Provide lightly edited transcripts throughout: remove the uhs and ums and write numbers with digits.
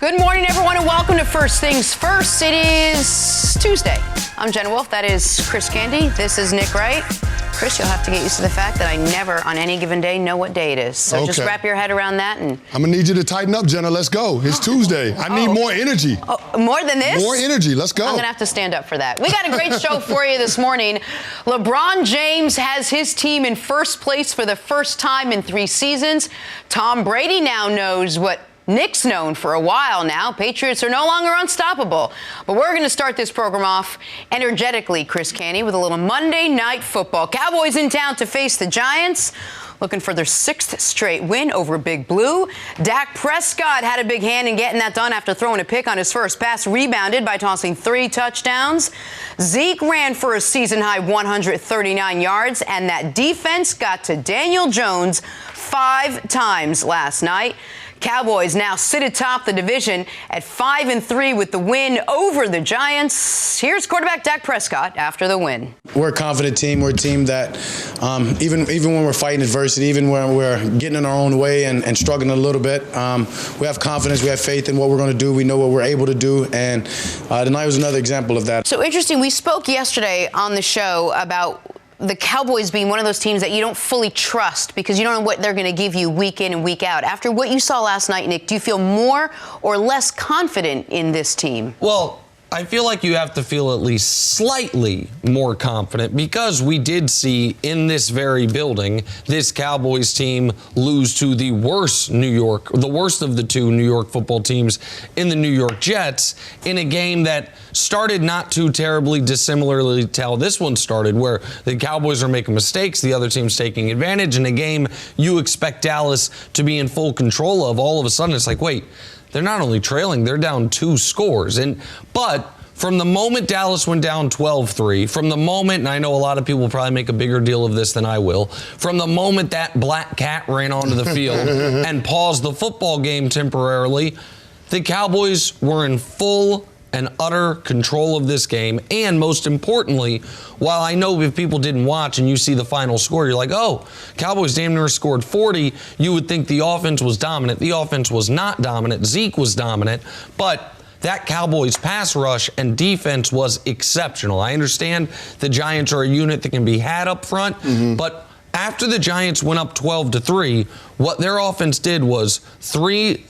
Good morning, everyone, and welcome to First Things First. It is Tuesday. I'm Jenna Wolfe. That is Chris Candy. This is Nick Wright. Chris, you'll have to get used to the fact that I never, on any given day, know what day it is. So just wrap your head around that. And I'm going to need you to tighten up, Jenna. Let's go. It's Tuesday. I need more energy. Oh, more than this? More energy. Let's go. I'm going to have to stand up for that. We got a great show for you this morning. LeBron James has his team in first place for the first time in 3 seasons. Tom Brady now knows what Nick's known for a while now. Patriots are no longer unstoppable. But we're going to start this program off energetically, Chris Canny, with a little Monday Night Football. Cowboys in town to face the Giants, looking for their 6th straight win over Big Blue. Dak Prescott had a big hand in getting that done after throwing a pick on his first pass, rebounded by tossing 3 touchdowns. Zeke ran for a season-high 139 yards, and that defense got to Daniel Jones 5 times last night. Cowboys now sit atop the division at 5-3 with the win over the Giants. Here's quarterback Dak Prescott after the win. We're a confident team. We're a team that even when we're fighting adversity, even when we're getting in our own way and struggling a little bit, we have confidence. We have faith in what we're going to do. We know what we're able to do. And tonight was another example of that. So interesting. We spoke yesterday on the show about the Cowboys being one of those teams that you don't fully trust because you don't know what they're going to give you week in and week out. After what you saw last night, Nick, do you feel more or less confident in this team? Well, I feel like you have to feel at least slightly more confident because we did see in this very building this Cowboys team lose to the worst of the 2 New York football teams in the New York Jets in a game that started not too terribly dissimilarly to how this one started, where the Cowboys are making mistakes, the other team's taking advantage. In a game you expect Dallas to be in full control of, all of a sudden it's like, wait, they're not only trailing, they're down 2 scores. But from the moment Dallas went down 12-3, from the moment, and I know a lot of people will probably make a bigger deal of this than I will, from the moment that black cat ran onto the field and paused the football game temporarily, the Cowboys were in full and utter control of this game. And most importantly, while I know if people didn't watch and you see the final score, you're like, oh, Cowboys damn near scored 40. You would think the offense was dominant. The offense was not dominant. Zeke was dominant. But that Cowboys pass rush and defense was exceptional. I understand the Giants are a unit that can be had up front, but after the Giants went up 12-3, what their offense did was three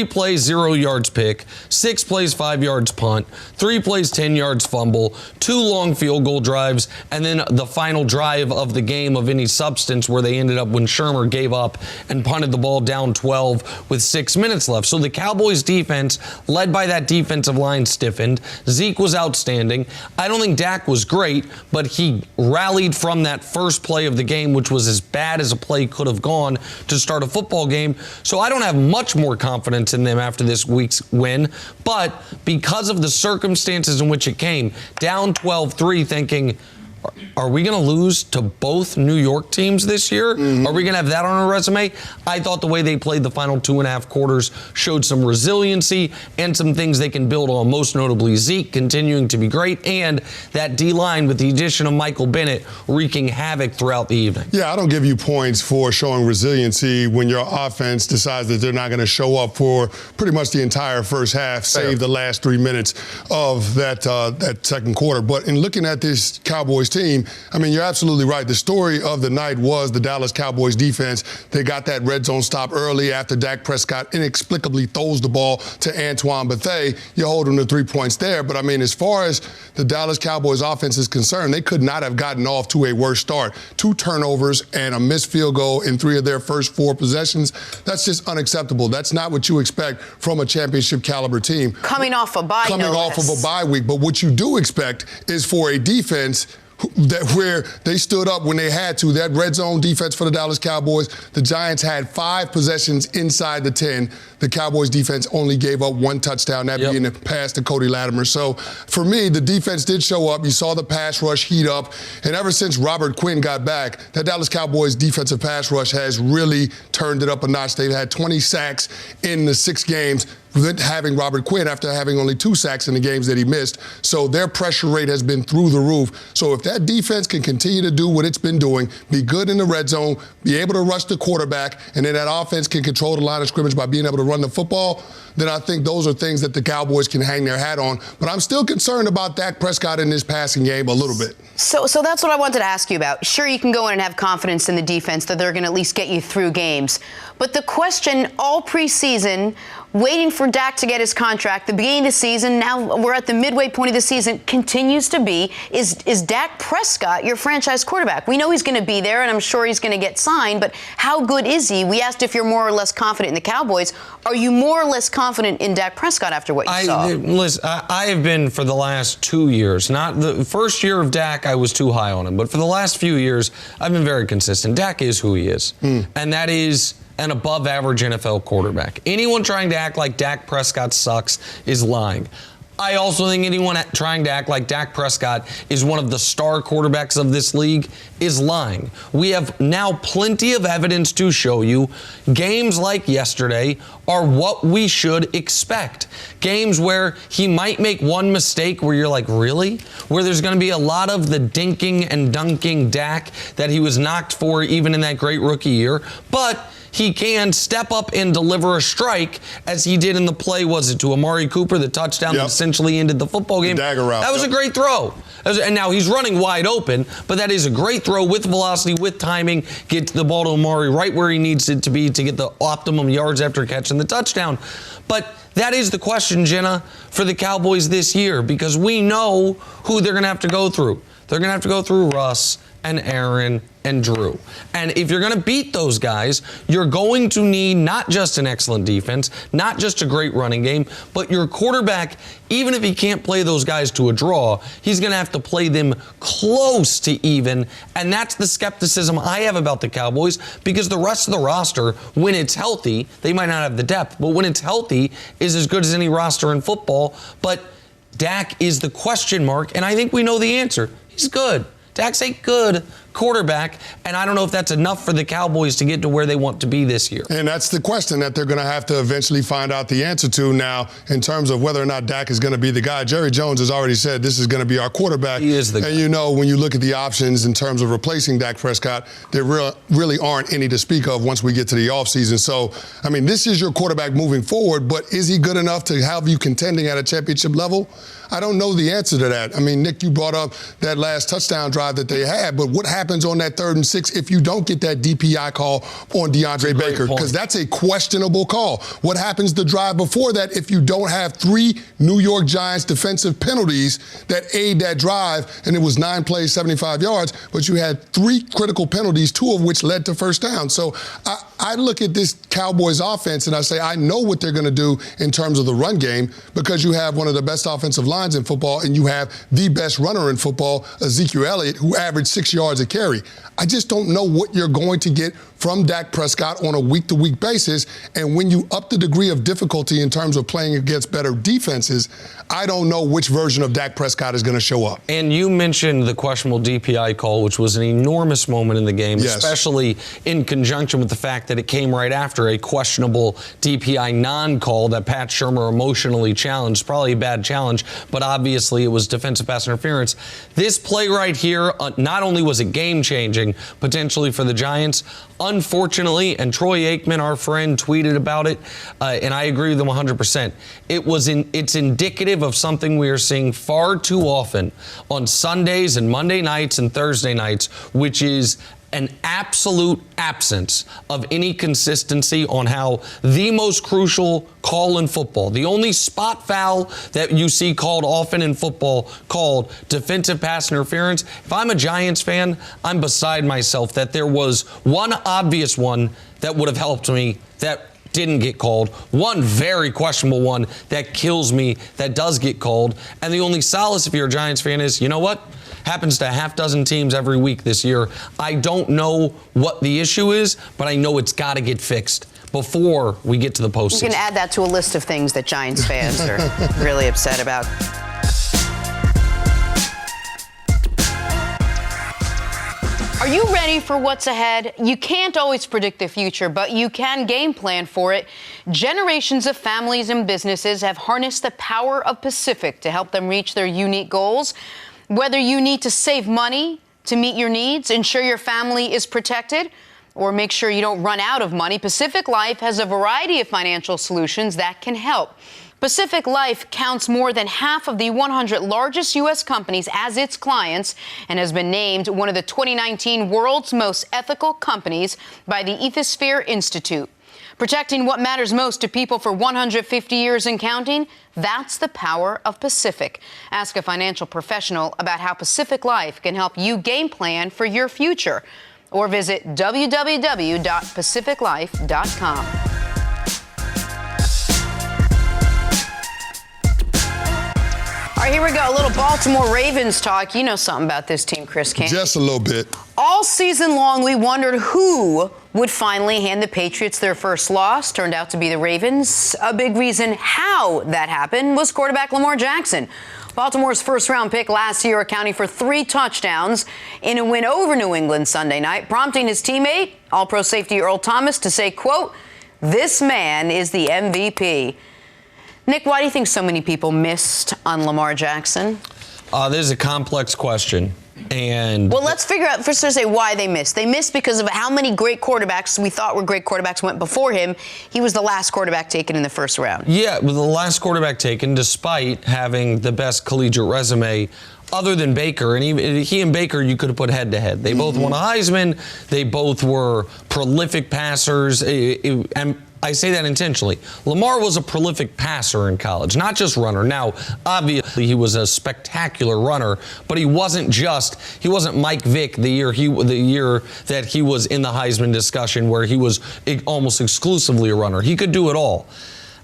plays, 0 yards pick, 6 plays, 5 yards punt, 3 plays, 10 yards fumble, 2 long field goal drives, and then the final drive of the game of any substance where they ended up when Shermer gave up and punted the ball down 12 with 6 minutes left. So the Cowboys defense, led by that defensive line, stiffened. Zeke was outstanding. I don't think Dak was great, but he rallied from that first play of the game, which was as bad as a play could have gone to start a football game. So I don't have much more confidence in them after this week's win. But because of the circumstances in which it came, down 12-3, thinking, are we going to lose to both New York teams this year? Are we going to have that on our resume? I thought the way they played the final 2.5 quarters showed some resiliency and some things they can build on, most notably Zeke continuing to be great and that D-line with the addition of Michael Bennett wreaking havoc throughout the evening. Yeah, I don't give you points for showing resiliency when your offense decides that they're not going to show up for pretty much the entire first half, save the last 3 minutes of that second quarter. But in looking at this Cowboys team, I mean, you're absolutely right. The story of the night was the Dallas Cowboys defense. They got that red zone stop early after Dak Prescott inexplicably throws the ball to Antoine Bethea. You hold them to 3 points there. But, I mean, as far as the Dallas Cowboys offense is concerned, they could not have gotten off to a worse start. 2 turnovers and a missed field goal in 3 of their first 4 possessions. That's just unacceptable. That's not what you expect from a championship caliber team. Coming off a bye, Coming off of a bye week. But what you do expect is for a defense where they stood up when they had to. That red zone defense for the Dallas Cowboys, the Giants had 5 possessions inside the 10. The Cowboys defense only gave up 1 touchdown, that being the pass to Cody Latimer. So for me, the defense did show up. You saw the pass rush heat up. And ever since Robert Quinn got back, that Dallas Cowboys defensive pass rush has really turned it up a notch. They've had 20 sacks in the 6 games. having Robert Quinn after having only 2 sacks in the games that he missed. So their pressure rate has been through the roof. So if that defense can continue to do what it's been doing, be good in the red zone, be able to rush the quarterback, and then that offense can control the line of scrimmage by being able to run the football, then I think those are things that the Cowboys can hang their hat on. But I'm still concerned about Dak Prescott in this passing game a little bit. So that's what I wanted to ask you about. Sure, you can go in and have confidence in the defense that they're going to at least get you through games. But the question all preseason, waiting for Dak to get his contract, the beginning of the season, now we're at the midway point of the season, continues to be, is Dak Prescott your franchise quarterback? We know he's going to be there, and I'm sure he's going to get signed, but how good is he? We asked if you're more or less confident in the Cowboys. Are you more or less confident in Dak Prescott after what you saw? Listen, I have been for the last 2 years. Not the first year of Dak, I was too high on him, but for the last few years, I've been very consistent. Dak is who he is, and that is an above-average NFL quarterback. Anyone trying to act like Dak Prescott sucks is lying. I also think anyone trying to act like Dak Prescott is one of the star quarterbacks of this league is lying. We have now plenty of evidence to show you games like yesterday are what we should expect. Games where he might make one mistake where you're like, really? Where there's going to be a lot of the dinking and dunking Dak that he was knocked for even in that great rookie year. But he can step up and deliver a strike as he did in the play, was it to Amari Cooper, the touchdown that essentially ended the football game? The dagger route. That was a great throw. And now he's running wide open, but that is a great throw with velocity, with timing, get the ball to Amari right where he needs it to be to get the optimum yards after catching the touchdown. But that is the question, Jenna, for the Cowboys this year, because we know who they're going to have to go through. They're going to have to go through Russ and Aaron and Drew. And if you're going to beat those guys, you're going to need not just an excellent defense, not just a great running game, but your quarterback, even if he can't play those guys to a draw, he's going to have to play them close to even. And that's the skepticism I have about the Cowboys, because the rest of the roster, when it's healthy, they might not have the depth, but when it's healthy, is as good as any roster in football. But Dak is the question mark, and I think we know the answer. He's good. Dak's a good quarterback, and I don't know if that's enough for the Cowboys to get to where they want to be this year. And that's the question that they're going to have to eventually find out the answer to now in terms of whether or not Dak is going to be the guy. Jerry Jones has already said this is going to be our quarterback. He is the guy. And you know, when you look at the options in terms of replacing Dak Prescott, there really aren't any to speak of once we get to the offseason. So, I mean, this is your quarterback moving forward, but is he good enough to have you contending at a championship level? I don't know the answer to that. I mean, Nick, you brought up that last touchdown drive that they had, but what happens on that 3rd and 6 if you don't get that DPI call on DeAndre Baker? Because that's a questionable call. What happens the drive before that if you don't have 3 New York Giants defensive penalties that aid that drive, and it was 9 plays, 75 yards, but you had 3 critical penalties, 2 of which led to first down. So I look at this Cowboys offense and I say, I know what they're going to do in terms of the run game, because you have one of the best offensive lines in football, and you have the best runner in football, Ezekiel Elliott, who averaged 6 yards a carry. I just don't know what you're going to get from Dak Prescott on a week-to-week basis. And when you up the degree of difficulty in terms of playing against better defenses, I don't know which version of Dak Prescott is going to show up. And you mentioned the questionable DPI call, which was an enormous moment in the game, especially in conjunction with the fact that it came right after a questionable DPI non-call that Pat Shurmur emotionally challenged. Probably a bad challenge, but obviously it was defensive pass interference. This play right here, not only was it game-changing potentially for the Giants, unfortunately, and Troy Aikman, our friend, tweeted about it, and I agree with him 100%. It's indicative of something we are seeing far too often on Sundays and Monday nights and Thursday nights, which is an absolute absence of any consistency on how the most crucial call in football, the only spot foul that you see called often in football, called defensive pass interference. If I'm a Giants fan, I'm beside myself that there was one obvious one that would have helped me that didn't get called, one very questionable one that kills me that does get called, and the only solace if you're a Giants fan is, you know what? Happens to a half dozen teams every week this year. I don't know what the issue is, but I know it's got to get fixed before we get to the postseason. You can add that to a list of things that Giants fans are really upset about. Are Are you ready for what's ahead? You can't always predict the future, but you can game plan for it. Generations of families and businesses have harnessed the power of Pacific to help them reach their unique goals. Whether you need to save money to meet your needs, ensure your family is protected, or make sure you don't run out of money, Pacific Life has a variety of financial solutions that can help. Pacific Life counts more than half of the 100 largest U.S. companies as its clients and has been named one of the 2019 world's most ethical companies by the Ethisphere Institute. Protecting what matters most to people for 150 years and counting, that's the power of Pacific. Ask a financial professional about how Pacific Life can help you game plan for your future, or visit www.pacificlife.com. All right, here we go. A little Baltimore Ravens talk. You know something about this team, Chris, can't you? Just a little bit. All season long, we wondered who would finally hand the Patriots their first loss. Turned out to be the Ravens. A big reason how that happened was quarterback Lamar Jackson. Baltimore's first-round pick last year, accounting for 3 touchdowns in a win over New England Sunday night, prompting his teammate, All-Pro safety Earl Thomas, to say, quote, "This man is the MVP." Nick, why do you think so many people missed on Lamar Jackson? This is a complex question. And well, let's figure out, first, to say why they missed. They missed because of how many great quarterbacks we thought were great quarterbacks went before him. He was the last quarterback taken in the first round. Yeah, the last quarterback taken, despite having the best collegiate resume other than Baker. And he and Baker, you could have put head to head. They both won a Heisman. They both were prolific passers. And I say that intentionally. Lamar was a prolific passer in college, not just runner. Now, obviously, he was a spectacular runner, but he wasn't Mike Vick the year that he was in the Heisman discussion, where he was almost exclusively a runner. He could do it all.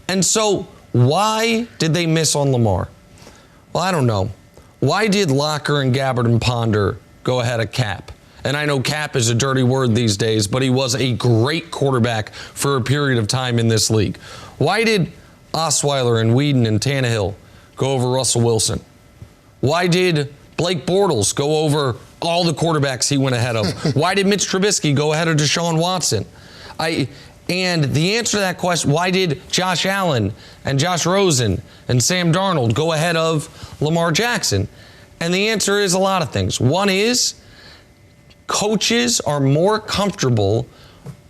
And so, why did they miss on Lamar? Well, I don't know. Why did Locker and Gabbard and Ponder go ahead of Cap? And I know cap is a dirty word these days, but he was a great quarterback for a period of time in this league. Why did Osweiler and Whedon and Tannehill go over Russell Wilson? Why did Blake Bortles go over all the quarterbacks he went ahead of? Why did Mitch Trubisky go ahead of Deshaun Watson? And the answer to that question, why did Josh Allen and Josh Rosen and Sam Darnold go ahead of Lamar Jackson? And the answer is a lot of things. One is, coaches are more comfortable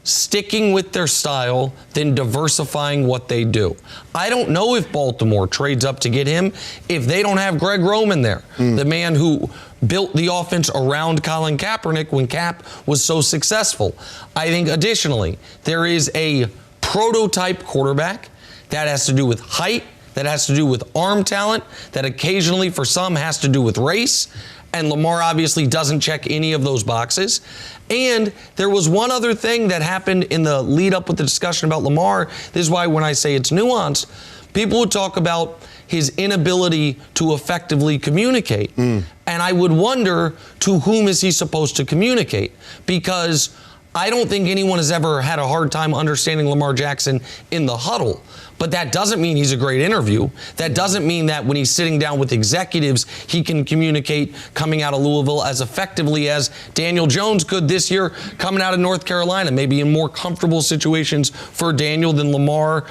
sticking with their style than diversifying what they do. I don't know if Baltimore trades up to get him if they don't have Greg Roman there, the man who built the offense around Colin Kaepernick when Cap was so successful. I think additionally, there is a prototype quarterback that has to do with height, that has to do with arm talent, that occasionally for some has to do with race. And Lamar obviously doesn't check any of those boxes. And there was one other thing that happened in the lead up with the discussion about Lamar. This is why when I say it's nuanced, people would talk about his inability to effectively communicate. And I would wonder, to whom is he supposed to communicate? Because I don't think anyone has ever had a hard time understanding Lamar Jackson in the huddle. But that doesn't mean he's a great interview. That doesn't mean that when he's sitting down with executives, he can communicate coming out of Louisville as effectively as Daniel Jones could this year coming out of North Carolina, maybe in more comfortable situations for Daniel than Lamar,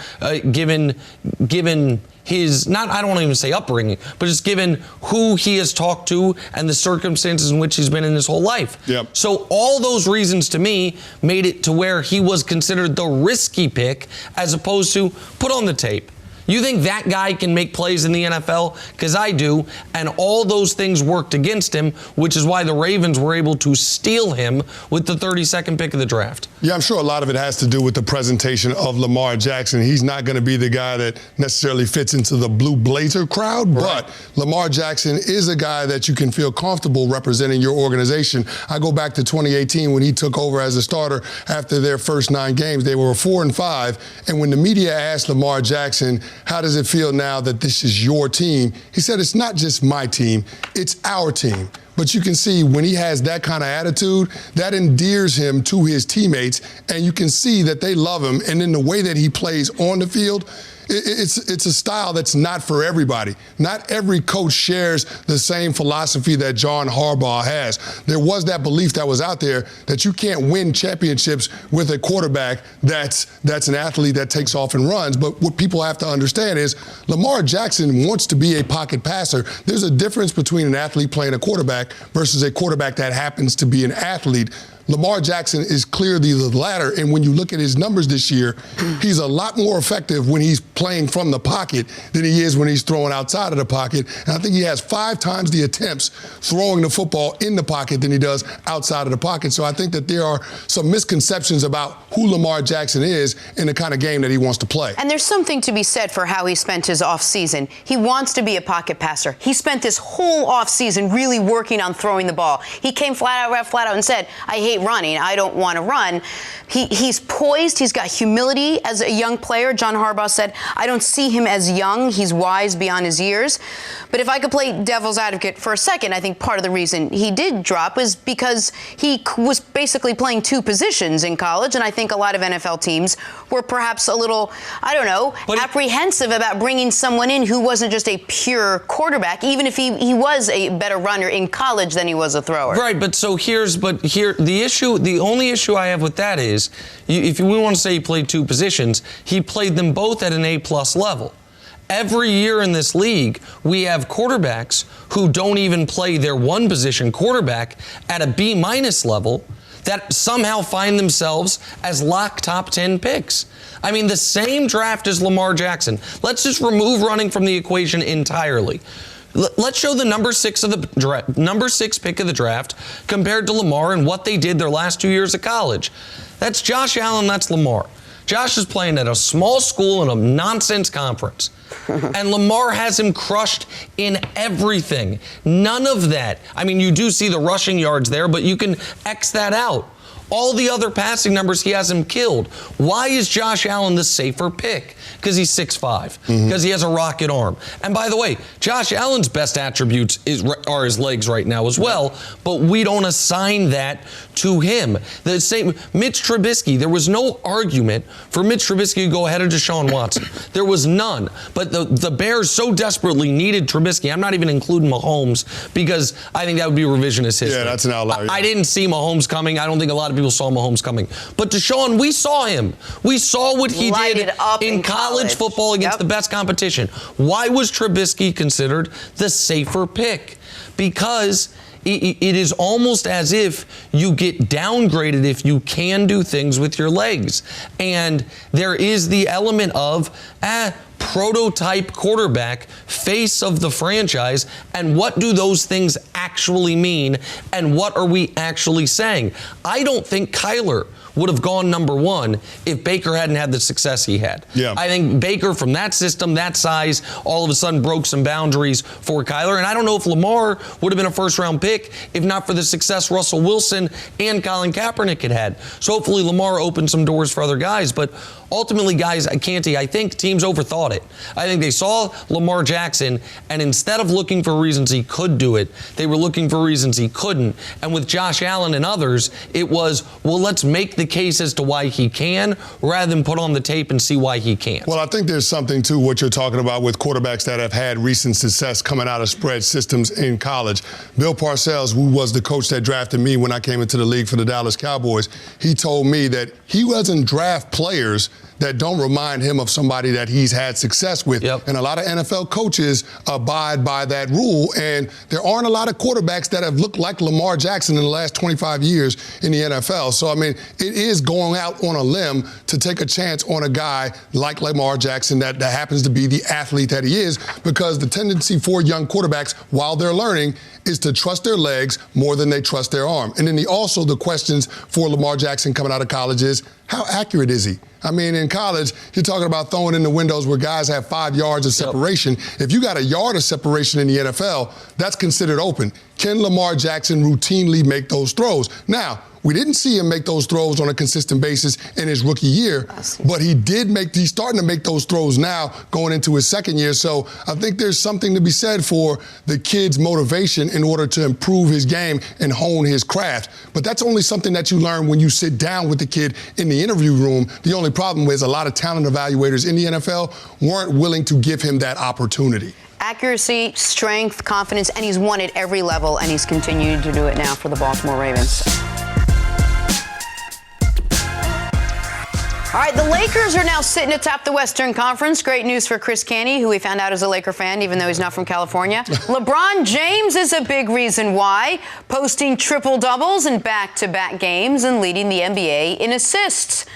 given his, I don't want to even say upbringing, but just given who he has talked to and the circumstances in which he's been in his whole life. Yep. So all those reasons to me made it to where he was considered the risky pick as opposed to put on the tape. You think that guy can make plays in the NFL? Because I do. And all those things worked against him, which is why the Ravens were able to steal him with the 32nd pick of the draft. Yeah, I'm sure a lot of it has to do with the presentation of Lamar Jackson. He's not going to be the guy that necessarily fits into the blue blazer crowd, right. But Lamar Jackson is a guy that you can feel comfortable representing your organization. I go back to 2018 when he took over as a starter after their first 9 games. They were 4-5. And when the media asked Lamar Jackson, how does it feel now that this is your team? He said, it's not just my team, it's our team. But you can see when he has that kind of attitude, that endears him to his teammates, and you can see that they love him. And in the way that he plays on the field, it's a style that's not for everybody. Not every coach shares the same philosophy that John Harbaugh has. There was that belief that was out there that you can't win championships with a quarterback that's an athlete that takes off and runs. But what people have to understand is Lamar Jackson wants to be a pocket passer. There's a difference between an athlete playing a quarterback versus a quarterback that happens to be an athlete. Lamar Jackson is clearly the latter, and when you look at his numbers this year, he's a lot more effective when he's playing from the pocket than he is when he's throwing outside of the pocket. And I think he has 5 times the attempts throwing the football in the pocket than he does outside of the pocket. So I think that there are some misconceptions about who Lamar Jackson is and the kind of game that he wants to play. And there's something to be said for how he spent his offseason. He wants to be a pocket passer. He spent this whole offseason really working on throwing the ball. He came flat out and said, I hate running. I don't want to run. He's poised. He's got humility as a young player. John Harbaugh said, I don't see him as young. He's wise beyond his years. But if I could play devil's advocate for a second, I think part of the reason he did drop was because he was basically playing 2 positions in college. And I think a lot of NFL teams were perhaps a little, apprehensive about bringing someone in who wasn't just a pure quarterback, even if he was a better runner in college than he was a thrower. Right, the only issue I have with that is, if we want to say he played 2 positions, he played them both at an A+ level. Every year in this league, we have quarterbacks who don't even play their one position quarterback at a B- level that somehow find themselves as lock top 10 picks. I mean, the same draft as Lamar Jackson. Let's just remove running from the equation entirely. Let's show the number 6 pick of the draft compared to Lamar and what they did their last 2 years of college. That's Josh Allen, that's Lamar. Josh is playing at a small school in a nonsense conference. And Lamar has him crushed in everything. None of that. I mean, you do see the rushing yards there, but you can X that out. All the other passing numbers, he has him killed. Why is Josh Allen the safer pick? Because he's 6'5", because he has a rocket arm. And by the way, Josh Allen's best attributes are his legs right now as well, but we don't assign that to him. The same, Mitch Trubisky, there was no argument for Mitch Trubisky to go ahead of Deshaun Watson. There was none. But the Bears so desperately needed Trubisky. I'm not even including Mahomes because I think that would be revisionist history. Yeah, that's an outlier. I didn't see Mahomes coming. I don't think a lot of people saw Mahomes coming. But Deshaun, we saw him. We saw what he did in college football against the best competition. Why was Trubisky considered the safer pick? Because it is almost as if you get downgraded if you can do things with your legs. And there is the element of prototype quarterback, face of the franchise, and what do those things actually mean, and what are we actually saying? I don't think Kyler would have gone number 1 if Baker hadn't had the success he had. Yeah. I think Baker, from that system, that size, all of a sudden broke some boundaries for Kyler. And I don't know if Lamar would have been a first-round pick if not for the success Russell Wilson and Colin Kaepernick had. So hopefully Lamar opened some doors for other guys. But ultimately, guys, I think teams overthought it. I think they saw Lamar Jackson, and instead of looking for reasons he could do it, they were looking for reasons he couldn't. And with Josh Allen and others, it was, well, let's make the case as to why he can rather than put on the tape and see why he can't. Well, I think there's something to what you're talking about with quarterbacks that have had recent success coming out of spread systems in college. Bill Parcells, who was the coach that drafted me when I came into the league for the Dallas Cowboys, he told me that he doesn't draft players that don't remind him of somebody that he's had success with. Yep. And a lot of NFL coaches abide by that rule. And there aren't a lot of quarterbacks that have looked like Lamar Jackson in the last 25 years in the NFL. So, I mean, it is going out on a limb to take a chance on a guy like Lamar Jackson that happens to be the athlete that he is, because the tendency for young quarterbacks while they're learning is to trust their legs more than they trust their arm. And then also the questions for Lamar Jackson coming out of college is, how accurate is he? I mean, in college, you're talking about throwing in the windows where guys have 5 yards of separation. Yep. If you got a yard of separation in the NFL, that's considered open. Can Lamar Jackson routinely make those throws? Now, We didn't see him make those throws on a consistent basis in his rookie year, but he's starting to make those throws now going into his second year. So I think there's something to be said for the kid's motivation in order to improve his game and hone his craft. But that's only something that you learn when you sit down with the kid in the interview room. The only problem is a lot of talent evaluators in the NFL weren't willing to give him that opportunity. Accuracy, strength, confidence, and he's won at every level, and he's continued to do it now for the Baltimore Ravens. All right, the Lakers are now sitting atop the Western Conference. Great news for Chris Canty, who we found out is a Laker fan, even though he's not from California. LeBron James is a big reason why, posting triple-doubles in back-to-back games and leading the NBA in assists.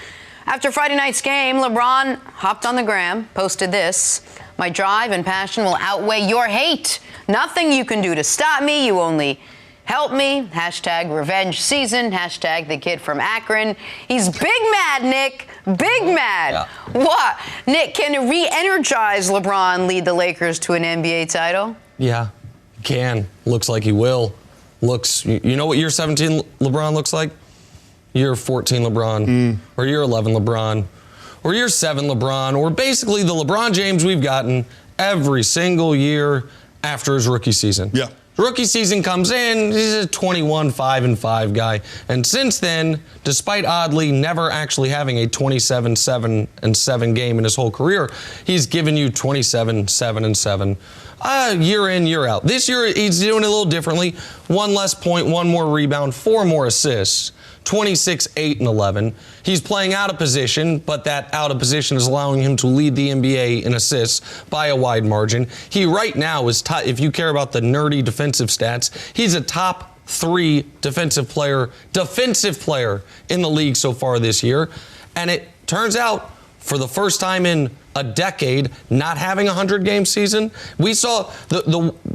After Friday night's game, LeBron hopped on the gram, posted this: "My drive and passion will outweigh your hate. Nothing you can do to stop me. You only help me. Hashtag revenge season. Hashtag the kid from Akron." He's big mad, Nick. Big mad. Yeah. What? Nick, can a re-energized LeBron lead the Lakers to an NBA title? Yeah, he can. Looks like he will. You know what year 17 LeBron looks like? Year 14 LeBron, or year 11 LeBron, or year 7 LeBron, or basically the LeBron James we've gotten every single year after his rookie season. Yeah. Rookie season comes in, he's a 21, 5-5 guy. And since then, despite oddly never actually having a 27, 7-7 game in his whole career, he's given you 27, 7-7. Year in, year out. This year, he's doing it a little differently. 1 less point, 1 more rebound, 4 more assists. 26, 8, and 11. He's playing out of position, but that out of position is allowing him to lead the NBA in assists by a wide margin. He right now is, if you care about the nerdy defensive stats, he's a top 3 defensive player in the league so far this year. And it turns out, for the first time in a decade, not having a 100-game season. We saw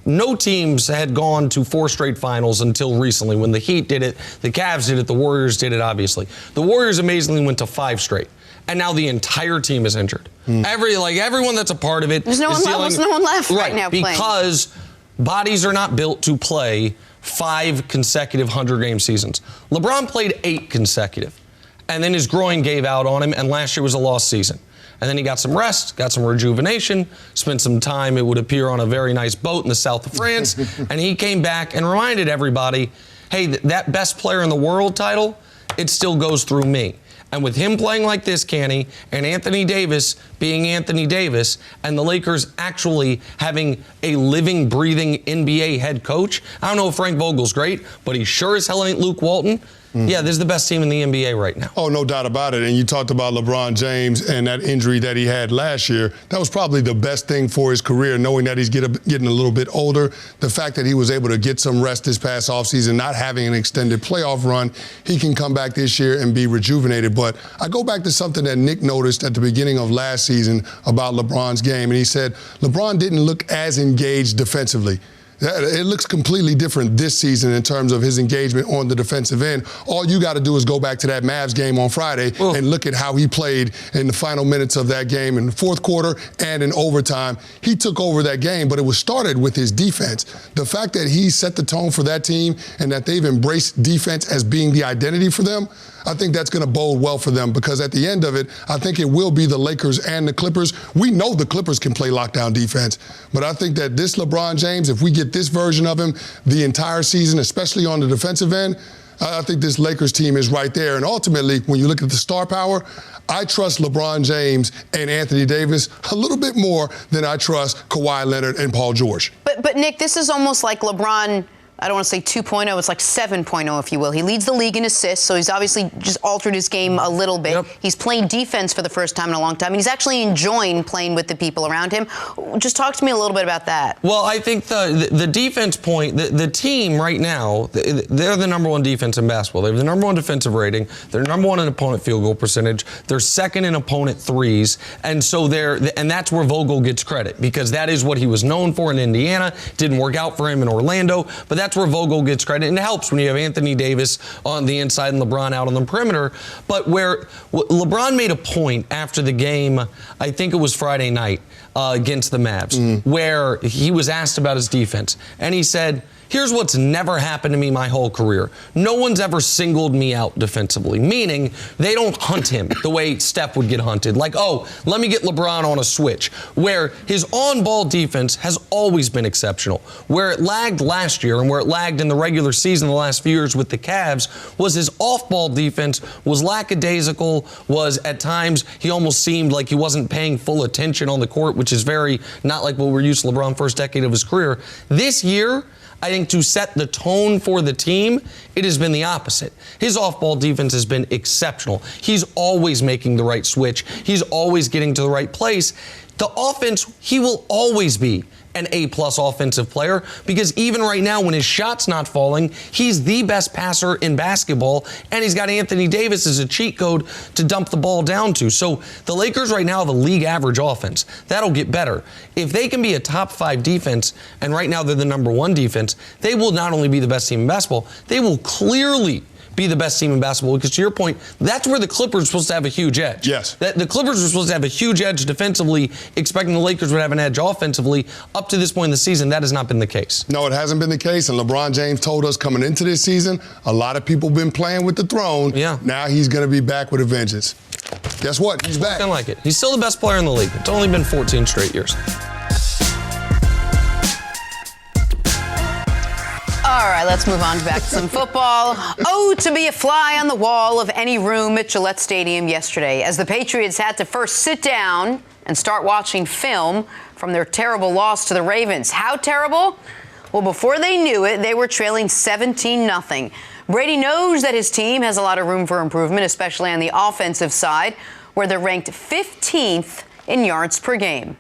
no teams had gone to 4 straight finals until recently. When the Heat did it, the Cavs did it, the Warriors did it, obviously. The Warriors amazingly went to 5 straight. And now the entire team is injured. Everyone that's a part of it There's no one left right now playing. Because bodies are not built to play 5 consecutive 100-game seasons. LeBron played 8 consecutive. And then his groin gave out on him, and last year was a lost season. And then he got some rest, got some rejuvenation, spent some time, it would appear, on a very nice boat in the south of France. And he came back and reminded everybody, hey, that best player in the world title, it still goes through me. And with him playing like this, Canty, and Anthony Davis being Anthony Davis, and the Lakers actually having a living, breathing NBA head coach, I don't know if Frank Vogel's great, but he sure as hell ain't Luke Walton. Yeah, this is the best team in the NBA right now. Oh, no doubt about it. And you talked about LeBron James and that injury that he had last year. That was probably the best thing for his career, knowing that he's getting a little bit older. The fact that he was able to get some rest this past offseason, not having an extended playoff run, he can come back this year and be rejuvenated. But I go back to something that Nick noticed at the beginning of last season about LeBron's game. And he said LeBron didn't look as engaged defensively. It looks completely different this season in terms of his engagement on the defensive end. All you got to do is go back to that Mavs game on Friday and look at how he played in the final minutes of that game in the fourth quarter and in overtime. He took over that game, but it was started with his defense. The fact that he set the tone for that team and that they've embraced defense as being the identity for them, I think that's going to bode well for them, because at the end of it, I think it will be the Lakers and the Clippers. We know the Clippers can play lockdown defense, but I think that this LeBron James, if we get this version of him the entire season, especially on the defensive end, I think this Lakers team is right there. And ultimately, when you look at the star power, I trust LeBron James and Anthony Davis a little bit more than I trust Kawhi Leonard and Paul George. But Nick, this is almost like LeBron, I don't want to say 2.0, it's like 7.0, if you will. He leads the league in assists, so he's obviously just altered his game a little bit. Yep. He's playing defense for the first time in a long time, and he's actually enjoying playing with the people around him. Just talk to me a little bit about that. Well, I think the defense point, the team right now, they're the number 1 defense in basketball. They're the number 1 defensive rating. They're number 1 in opponent field goal percentage. They're second in opponent threes. And so and that's where Vogel gets credit, because that is what he was known for in Indiana. Didn't work out for him in Orlando, but that's where Vogel gets credit, and it helps when you have Anthony Davis on the inside and LeBron out on the perimeter. But where LeBron made a point after the game, I think it was Friday night against the Mavs, where he was asked about his defense, and he said, Here's what's never happened to me my whole career. No one's ever singled me out defensively, meaning they don't hunt him the way Steph would get hunted. Like, oh, let me get LeBron on a switch. Where his on-ball defense has always been exceptional. Where it lagged last year and where it lagged in the regular season the last few years with the Cavs was his off-ball defense was lackadaisical, was at times he almost seemed like he wasn't paying full attention on the court, which is very not like what we're used to LeBron first decade of his career. This year, I think to set the tone for the team, it has been the opposite. His off-ball defense has been exceptional. He's always making the right switch. He's always getting to the right place. The offense, he will always be an A-plus offensive player because even right now when his shot's not falling, he's the best passer in basketball, and he's got Anthony Davis as a cheat code to dump the ball down to. So the Lakers right now have a league average offense. That'll get better. If they can be a top 5 defense, and right now they're the number 1 defense, they will not only be the best team in basketball, they will clearly be the best team in basketball, because to your point, that's where the Clippers are supposed to have a huge edge. Yes. The Clippers are supposed to have a huge edge defensively, expecting the Lakers would have an edge offensively. Up to this point in the season, that has not been the case. No, it hasn't been the case, and LeBron James told us coming into this season, a lot of people been playing with the throne. Yeah. Now he's going to be back with a vengeance. Guess what? He's back. I like it. He's still the best player in the league. It's only been 14 straight years. All right, let's move on back to some football. Oh, to be a fly on the wall of any room at Gillette Stadium yesterday, as the Patriots had to first sit down and start watching film from their terrible loss to the Ravens. How terrible? Well, before they knew it, they were trailing 17-0. Brady knows that his team has a lot of room for improvement, especially on the offensive side, where they're ranked 15th in yards per game.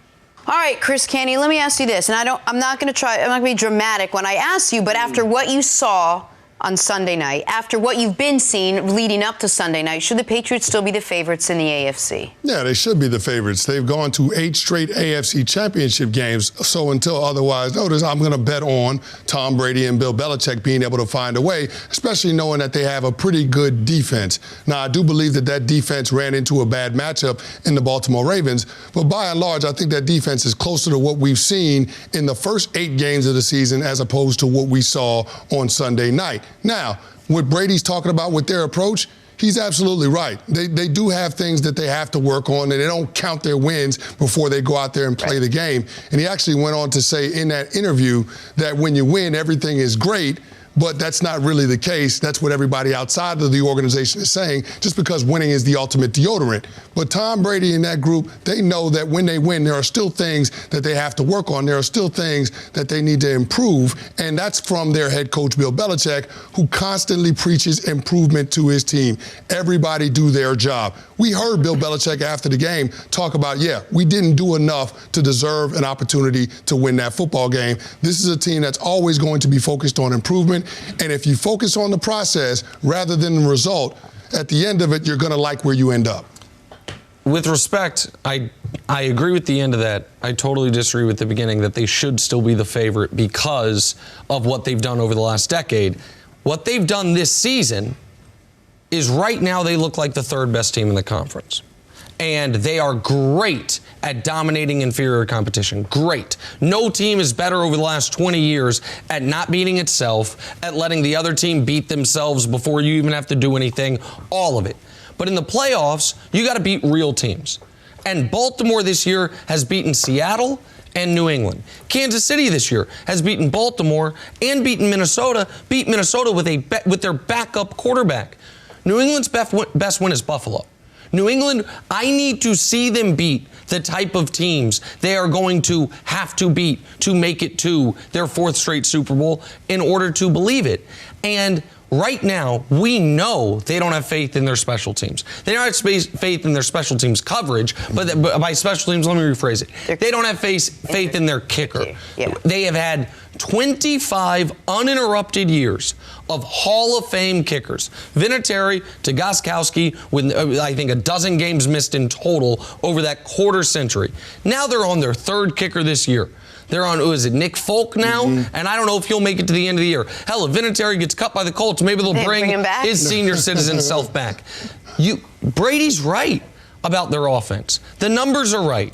All right, Chris Canty, let me ask you this, and I'm not going to be dramatic when I ask you, but after what you saw on Sunday night, after what you've been seeing leading up to Sunday night, should the Patriots still be the favorites in the AFC? Yeah, they should be the favorites. They've gone to 8 straight AFC championship games, so until otherwise noticed, I'm going to bet on Tom Brady and Bill Belichick being able to find a way, especially knowing that they have a pretty good defense. Now, I do believe that defense ran into a bad matchup in the Baltimore Ravens, but by and large, I think that defense is closer to what we've seen in the first 8 games of the season as opposed to what we saw on Sunday night. Now, what Brady's talking about with their approach, he's absolutely right. They do have things that they have to work on, and they don't count their wins before they go out there and play the game. And he actually went on to say in that interview that when you win, everything is great. But that's not really the case. That's what everybody outside of the organization is saying, just because winning is the ultimate deodorant. But Tom Brady and that group, they know that when they win, there are still things that they have to work on. There are still things that they need to improve. And that's from their head coach, Bill Belichick, who constantly preaches improvement to his team. Everybody do their job. We heard Bill Belichick after the game talk about, we didn't do enough to deserve an opportunity to win that football game. This is a team that's always going to be focused on improvement. And if you focus on the process rather than the result, at the end of it, you're going to like where you end up. With respect, I agree with the end of that. I totally disagree with the beginning that they should still be the favorite because of what they've done over the last decade. What they've done this season is right now they look like the 3rd best team in the conference. And they are great at dominating inferior competition. Great. No team is better over the last 20 years at not beating itself, at letting the other team beat themselves before you even have to do anything, all of it. But in the playoffs, you got to beat real teams. And Baltimore this year has beaten Seattle and New England. Kansas City this year has beaten Baltimore and beat Minnesota with their backup quarterback. New England's best win is Buffalo. New England, I need to see them beat the type of teams they are going to have to beat to make it to their 4th straight Super Bowl in order to believe it. And right now, we know they don't have faith in their special teams. They don't have faith in their special teams coverage, but by special teams, let me rephrase it. They don't have faith in their kicker. Yeah. They have had 25 uninterrupted years of Hall of Fame kickers. Vinatieri to Gostkowski with, I think, a dozen games missed in total over that quarter century. Now they're on their 3rd kicker this year. They're on, Nick Folk now? Mm-hmm. And I don't know if he'll make it to the end of the year. Hell, if Vinatieri gets cut by the Colts, maybe they'll bring him back? his senior citizen self back. Brady's right. about their offense. The numbers are right.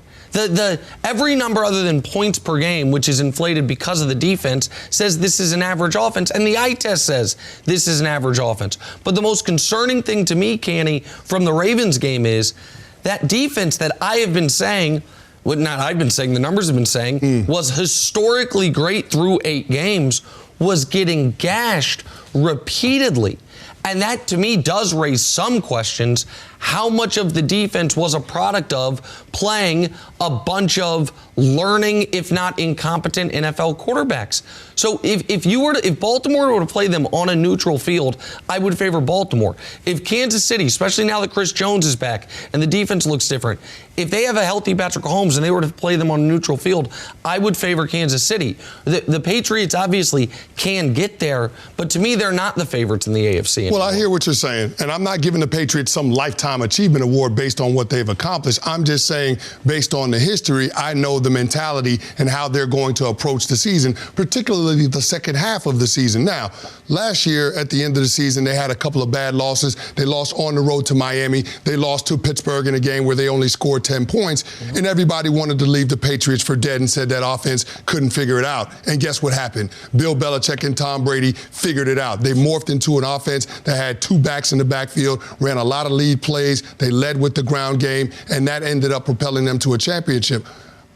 Every number other than points per game, which is inflated because of the defense, says this is an average offense, and the eye test says this is an average offense. But the most concerning thing to me, Canny, from the Ravens game is that defense that I have been saying, well, not I've been saying, the numbers have been saying, was historically great through 8 games, was getting gashed repeatedly. And that, to me, does raise some questions. How much of the defense was a product of playing a bunch of learning, if not incompetent, NFL quarterbacks? So if Baltimore were to play them on a neutral field, I would favor Baltimore. If Kansas City, especially now that Chris Jones is back and the defense looks different, if they have a healthy Patrick Mahomes and they were to play them on a neutral field, I would favor Kansas City. The Patriots obviously can get there, but to me, they're not the favorites in the AFC anymore. Well, I hear what you're saying, and I'm not giving the Patriots some lifetime achievement award based on what they've accomplished. I'm just saying, based on the history, I know the mentality and how they're going to approach the season, particularly the second half of the season. Now, last year at the end of the season, they had a couple of bad losses. They lost on the road to Miami. They lost to Pittsburgh in a game where they only scored 10 points, and everybody wanted to leave the Patriots for dead and said that offense couldn't figure it out. And guess what happened? Bill Belichick and Tom Brady figured it out. They morphed into an offense that had 2 backs in the backfield, ran a lot of lead plays. They led with the ground game, and that ended up propelling them to a championship.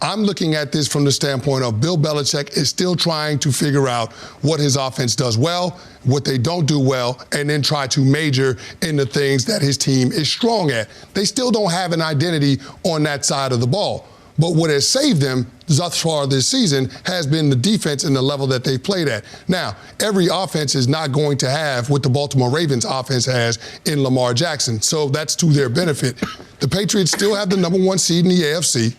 I'm looking at this from the standpoint of Bill Belichick is still trying to figure out what his offense does well, what they don't do well, and then try to major in the things that his team is strong at. They still don't have an identity on that side of the ball. But what has saved them thus far this season has been the defense and the level that they've played at. Now, every offense is not going to have what the Baltimore Ravens offense has in Lamar Jackson, so that's to their benefit. The Patriots still have the #1 seed in the AFC.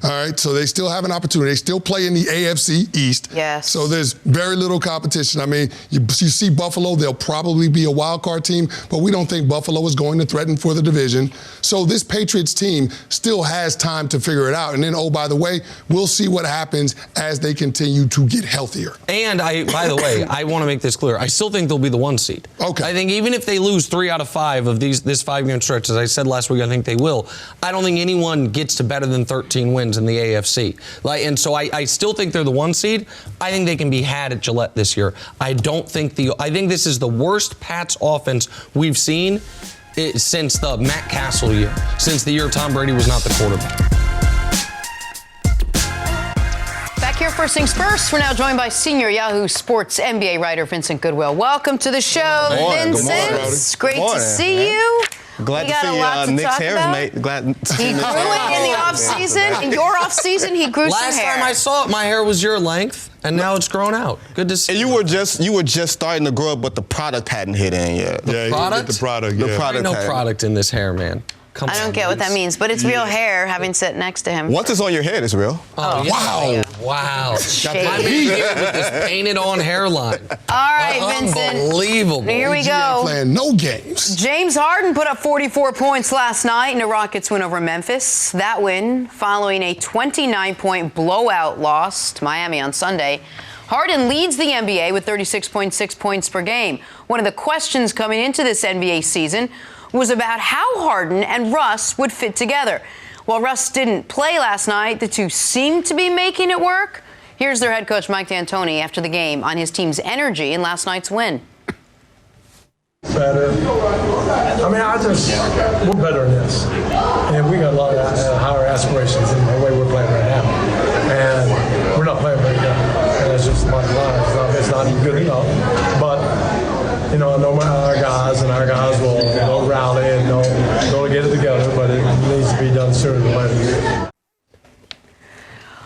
All right, so they still have an opportunity. They still play in the AFC East. Yes. So there's very little competition. I mean, you see Buffalo, they'll probably be a wild card team, but we don't think Buffalo is going to threaten for the division. So this Patriots team still has time to figure it out. And then, oh, by the way, we'll see what happens as they continue to get healthier. And by the way, I want to make this clear. I still think they'll be the 1 seed. Okay. I think even if they lose 3 out of 5 of this 5-game stretch, as I said last week, I think they will. I don't think anyone gets to better than 13 wins in the AFC. And so I still think they're the 1 seed. I think they can be had at Gillette this year. I think this is the worst Pats offense we've seen since the Matt Castle year, since the year Tom Brady was not the quarterback. Back here, first things first, we're now joined by senior Yahoo Sports NBA writer Vincent Goodwill. Welcome to the show, Vincent. It's great to see you. Glad to see Nick's hair, mate. Glad to see he grew it in the off-season. In your off-season, he grew some hair. Last time I saw it, my hair was your length, and now it's grown out. Good to see. And you were just starting to grow up, but the product hadn't hit in yet. The product? The product, yeah. There's no product in this hair, man. I don't get what that means, but it's real hair having sit next to him. Once it's on your head, it's real. Oh, wow. Wow. I'm here with this painted-on hairline. All right, Vincent. Unbelievable. Here we go. Playing no games. James Harden put up 44 points last night in a Rockets win over Memphis. That win following a 29-point blowout loss to Miami on Sunday. Harden leads the NBA with 36.6 points per game. One of the questions coming into this NBA season was about how Harden and Russ would fit together. While Russ didn't play last night, the two seemed to be making it work. Here's their head coach, Mike D'Antoni, after the game on his team's energy in last night's win. Better. I mean, we're better than this. And we got a lot of higher aspirations in the way we're playing right now. And we're not playing very good. And that's just the bottom line. It's not even good enough. But I know our guys will rally and they'll get it together, but it needs to be done sooner than later.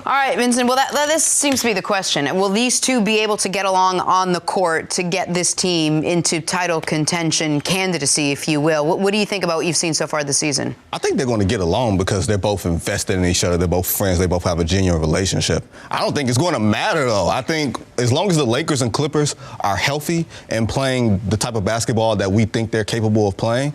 All right, Vincent, well, this seems to be the question. Will these two be able to get along on the court to get this team into title contention, candidacy, if you will? What do you think about what you've seen so far this season? I think they're going to get along because they're both invested in each other. They're both friends. They both have a genuine relationship. I don't think it's going to matter, though. I think as long as the Lakers and Clippers are healthy and playing the type of basketball that we think they're capable of playing,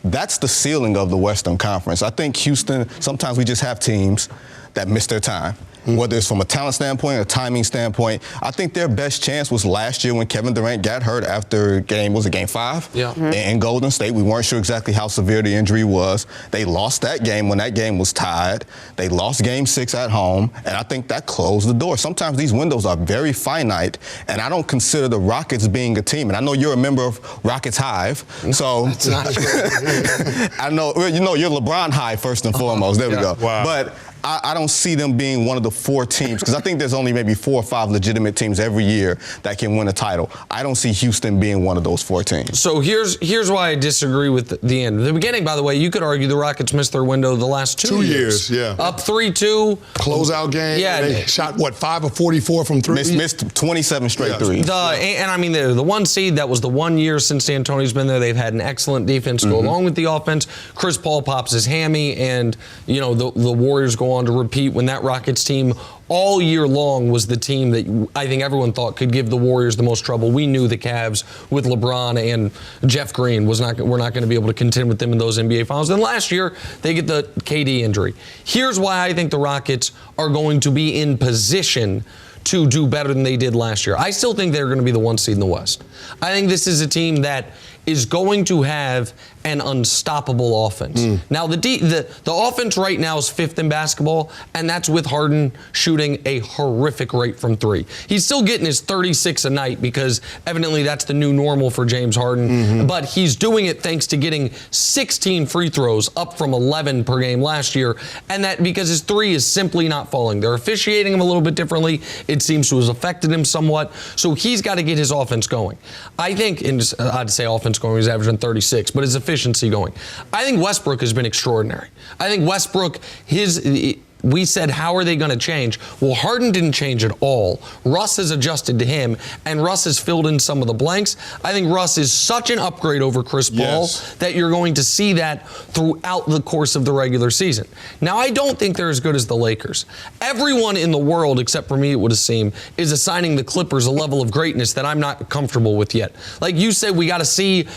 that's the ceiling of the Western Conference. I think Houston, sometimes we just have teams that miss their time. whether it's from a talent standpoint, a timing standpoint. I think their best chance was last year when Kevin Durant got hurt after game 5? Yeah. In Golden State. We weren't sure exactly how severe the injury was. They lost that game when that game was tied. They lost game 6 at home, and I think that closed the door. Sometimes these windows are very finite, and I don't consider the Rockets being a team. And I know you're a member of Rockets Hive, so That's not true. I know, you're LeBron Hive first and foremost. There we go. Wow. But I don't see them being one of the 4 teams, because I think there's only maybe 4 or 5 legitimate teams every year that can win a title. I don't see Houston being one of those 4 teams. So here's why I disagree with the end. The beginning, by the way, you could argue the Rockets missed their window the last 2 years. Yeah. Up 3-2. Closeout game. Yeah. They shot, 5 of 44 from 3? Missed 27 straight threes. And I mean, the 1 seed, that was the 1 year since D'Antoni's been there. They've had an excellent defense go along with the offense. Chris Paul pops his hammy, and, the Warriors go on to repeat when that Rockets team all year long was the team that I think everyone thought could give the Warriors the most trouble. We knew the Cavs with LeBron and Jeff Green were not going to be able to contend with them in those NBA Finals. Then last year, they get the KD injury. Here's why I think the Rockets are going to be in position to do better than they did last year. I still think they're going to be the 1 seed in the West. I think this is a team that is going to have an unstoppable offense. Now, the offense right now is 5th in basketball, and that's with Harden shooting a horrific rate from 3. He's still getting his 36 a night because evidently that's the new normal for James Harden, but he's doing it thanks to getting 16 free throws, up from 11 per game last year, and that because his 3 is simply not falling. They're officiating him a little bit differently. It seems to have affected him somewhat, so he's got to get his offense going. I think, I'd say offense going, he's averaging 36, but his efficiency going. I think Westbrook has been extraordinary. I think Westbrook, we said, how are they going to change? Well, Harden didn't change at all. Russ has adjusted to him, and Russ has filled in some of the blanks. I think Russ is such an upgrade over Chris Paul that you're going to see that throughout the course of the regular season. Now, I don't think they're as good as the Lakers. Everyone in the world, except for me, it would seem, is assigning the Clippers a level of greatness that I'm not comfortable with yet. Like you said, we got to see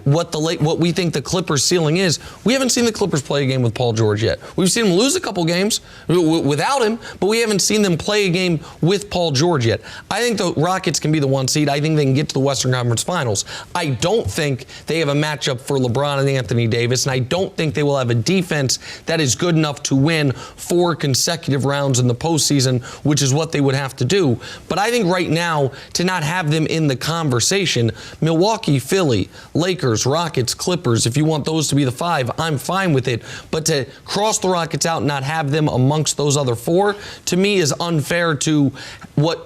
what we think the Clippers' ceiling is. We haven't seen the Clippers play a game with Paul George yet. We've seen them lose a couple games without him, but we haven't seen them play a game with Paul George yet. I think the Rockets can be the 1 seed. I think they can get to the Western Conference Finals. I don't think they have a matchup for LeBron and Anthony Davis, and I don't think they will have a defense that is good enough to win 4 consecutive rounds in the postseason, which is what they would have to do. But I think right now, to not have them in the conversation, Milwaukee, Philly, Lakers, Rockets, Clippers, if you want those to be the 5, I'm fine with it. But to cross the Rockets out and not have them amongst those other 4, to me, is unfair to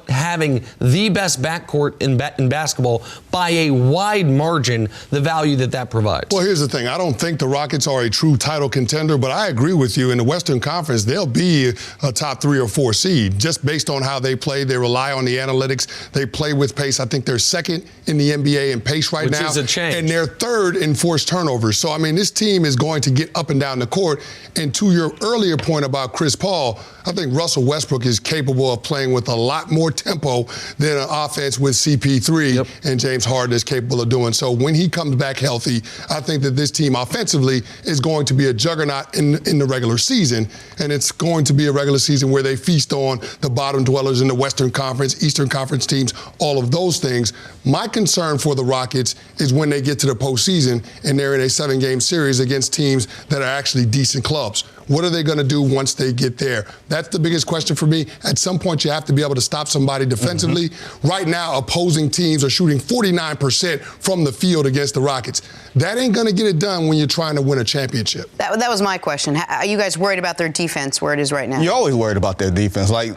having the best backcourt in basketball by a wide margin, the value that provides. Well, here's the thing. I don't think the Rockets are a true title contender, but I agree with you. In the Western Conference, they'll be a top 3 or 4 seed just based on how they play. They rely on the analytics. They play with pace. I think they're 2nd in the NBA in pace right now. Which is a change. And they're 3rd in forced turnovers. So, I mean, this team is going to get up and down the court. And to your earlier point about Chris Paul, I think Russell Westbrook is capable of playing with a lot more tempo than an offense with CP3 and James Harden is capable of doing. So when he comes back healthy, I think that this team offensively is going to be a juggernaut in the regular season. And it's going to be a regular season where they feast on the bottom dwellers in the Western Conference, Eastern Conference teams, all of those things. My concern for the Rockets is when they get to the postseason and they're in a 7-game series against teams that are actually decent clubs. What are they going to do once they get there? That's the biggest question for me. At some point, you have to be able to stop somebody defensively. Right now, opposing teams are shooting 49% from the field against the Rockets. That ain't going to get it done when you're trying to win a championship. That was my question. Are you guys worried about their defense where it is right now? You're always worried about their defense. Like,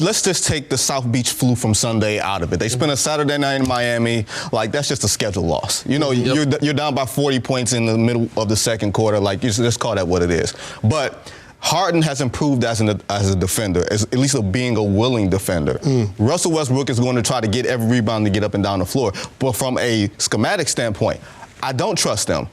let's just take the South Beach flu from Sunday out of it. They spent a Saturday night in Miami. Like, that's just a schedule loss. You know, you're down by 40 points in the middle of the second quarter. Like, you just call that what it is. But Harden has improved as a defender, at least being a willing defender. Russell Westbrook is going to try to get every rebound to get up and down the floor. But from a schematic standpoint, I don't trust them.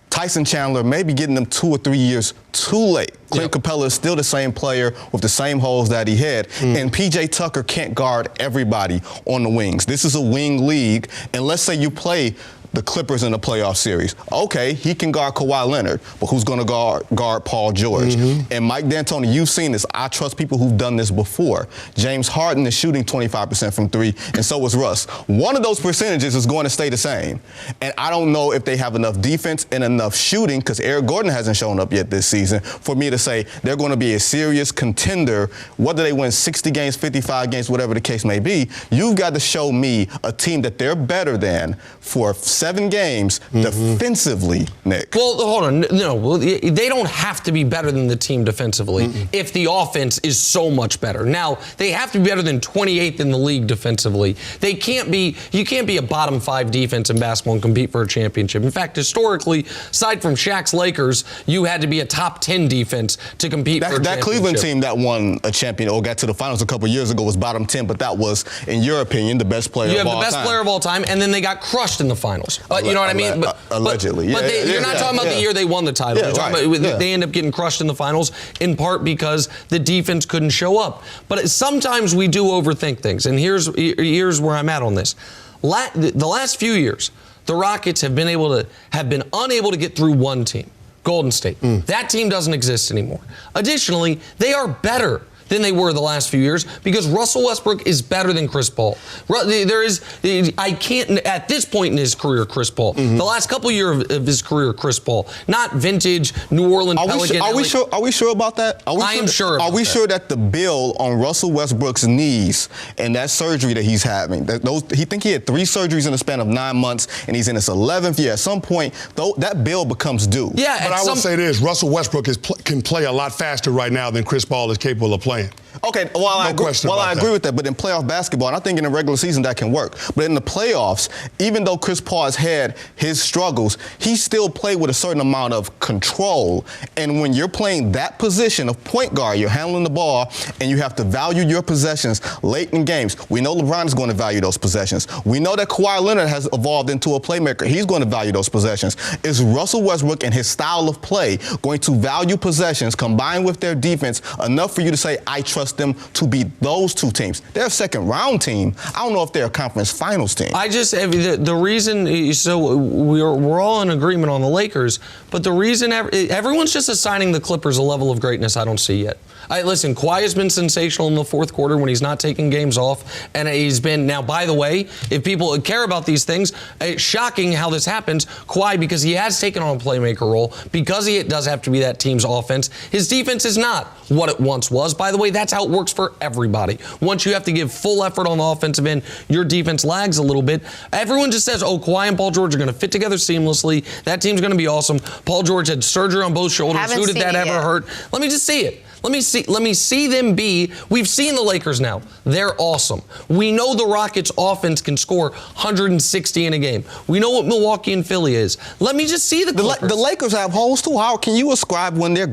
Tyson Chandler may be getting them 2 or 3 years too late. Clint Capella is still the same player with the same holes that he had. And P.J. Tucker can't guard everybody on the wings. This is a wing league. And let's say you play the Clippers in the playoff series. Okay, he can guard Kawhi Leonard, but who's going to guard Paul George? And Mike D'Antoni, you've seen this. I trust people who've done this before. James Harden is shooting 25% from three, and so is Russ. One of those percentages is going to stay the same. And I don't know if they have enough defense and enough shooting, because Eric Gordon hasn't shown up yet this season, for me to say they're going to be a serious contender. Whether they win 60 games, 55 games, whatever the case may be, you've got to show me a team that they're better than for 7 games defensively, Nick. Well, hold on. No, they don't have to be better than the team defensively if the offense is so much better. Now, they have to be better than 28th in the league defensively. You can't be a bottom 5 defense in basketball and compete for a championship. In fact, historically, aside from Shaq's Lakers, you had to be a top 10 defense to compete for a championship. That Cleveland team that won a champion or got to the finals a couple years ago was bottom 10, but that was, in your opinion, the best player of all time. You have the best player of all time, and then they got crushed in the finals. You know what I mean? Allegedly. But you're not talking about the year they won the title. They end up getting crushed in the finals, in part because the defense couldn't show up. But sometimes we do overthink things, and here's where I'm at on this. The last few years, the Rockets have been unable to get through one team, Golden State. That team doesn't exist anymore. Additionally, they are better than they were the last few years because Russell Westbrook is better than Chris Paul. I can't, at this point in his career, Chris Paul. The last couple years of his career, Chris Paul. Not vintage New Orleans Pelicans. Are we sure about that? I am sure about that. Are we sure that the bill on Russell Westbrook's knees and that surgery that he's having, he had 3 surgeries in the span of 9 months, and he's in his 11th year. At some point, that bill becomes due. Yeah, but I will say this, Russell Westbrook can play a lot faster right now than Chris Paul is capable of playing. Okay, I agree with that, but in playoff basketball, and I think in the regular season that can work, but in the playoffs, even though Chris Paul has had his struggles, he still played with a certain amount of control. And when you're playing that position of point guard, you're handling the ball, and you have to value your possessions late in games. We know LeBron is going to value those possessions. We know that Kawhi Leonard has evolved into a playmaker. He's going to value those possessions. Is Russell Westbrook and his style of play going to value possessions combined with their defense enough for you to say, I trust them to beat those 2 teams? They're a second-round team. I don't know if they're a conference finals team. The reason, so we're all in agreement on the Lakers, but the reason everyone's just assigning the Clippers a level of greatness I don't see yet. Listen, Kawhi has been sensational in the fourth quarter when he's not taking games off, and he's been, now, by the way, if people care about these things, it's shocking how this happens. Kawhi, because he has taken on a playmaker role, because he does have to be that team's offense, his defense is not what it once was. By the way, that's how it works for everybody. Once you have to give full effort on the offensive end, your defense lags a little bit. Everyone just says, oh, Kawhi and Paul George are going to fit together seamlessly. That team's going to be awesome. Paul George had surgery on both shoulders. Who did that ever hurt? Let me just see it. Let me see them be. We've seen the Lakers now. They're awesome. We know the Rockets offense can score 160 in a game. We know what Milwaukee and Philly is. Let me just see the Clippers. The Lakers have holes too. How can you ascribe when their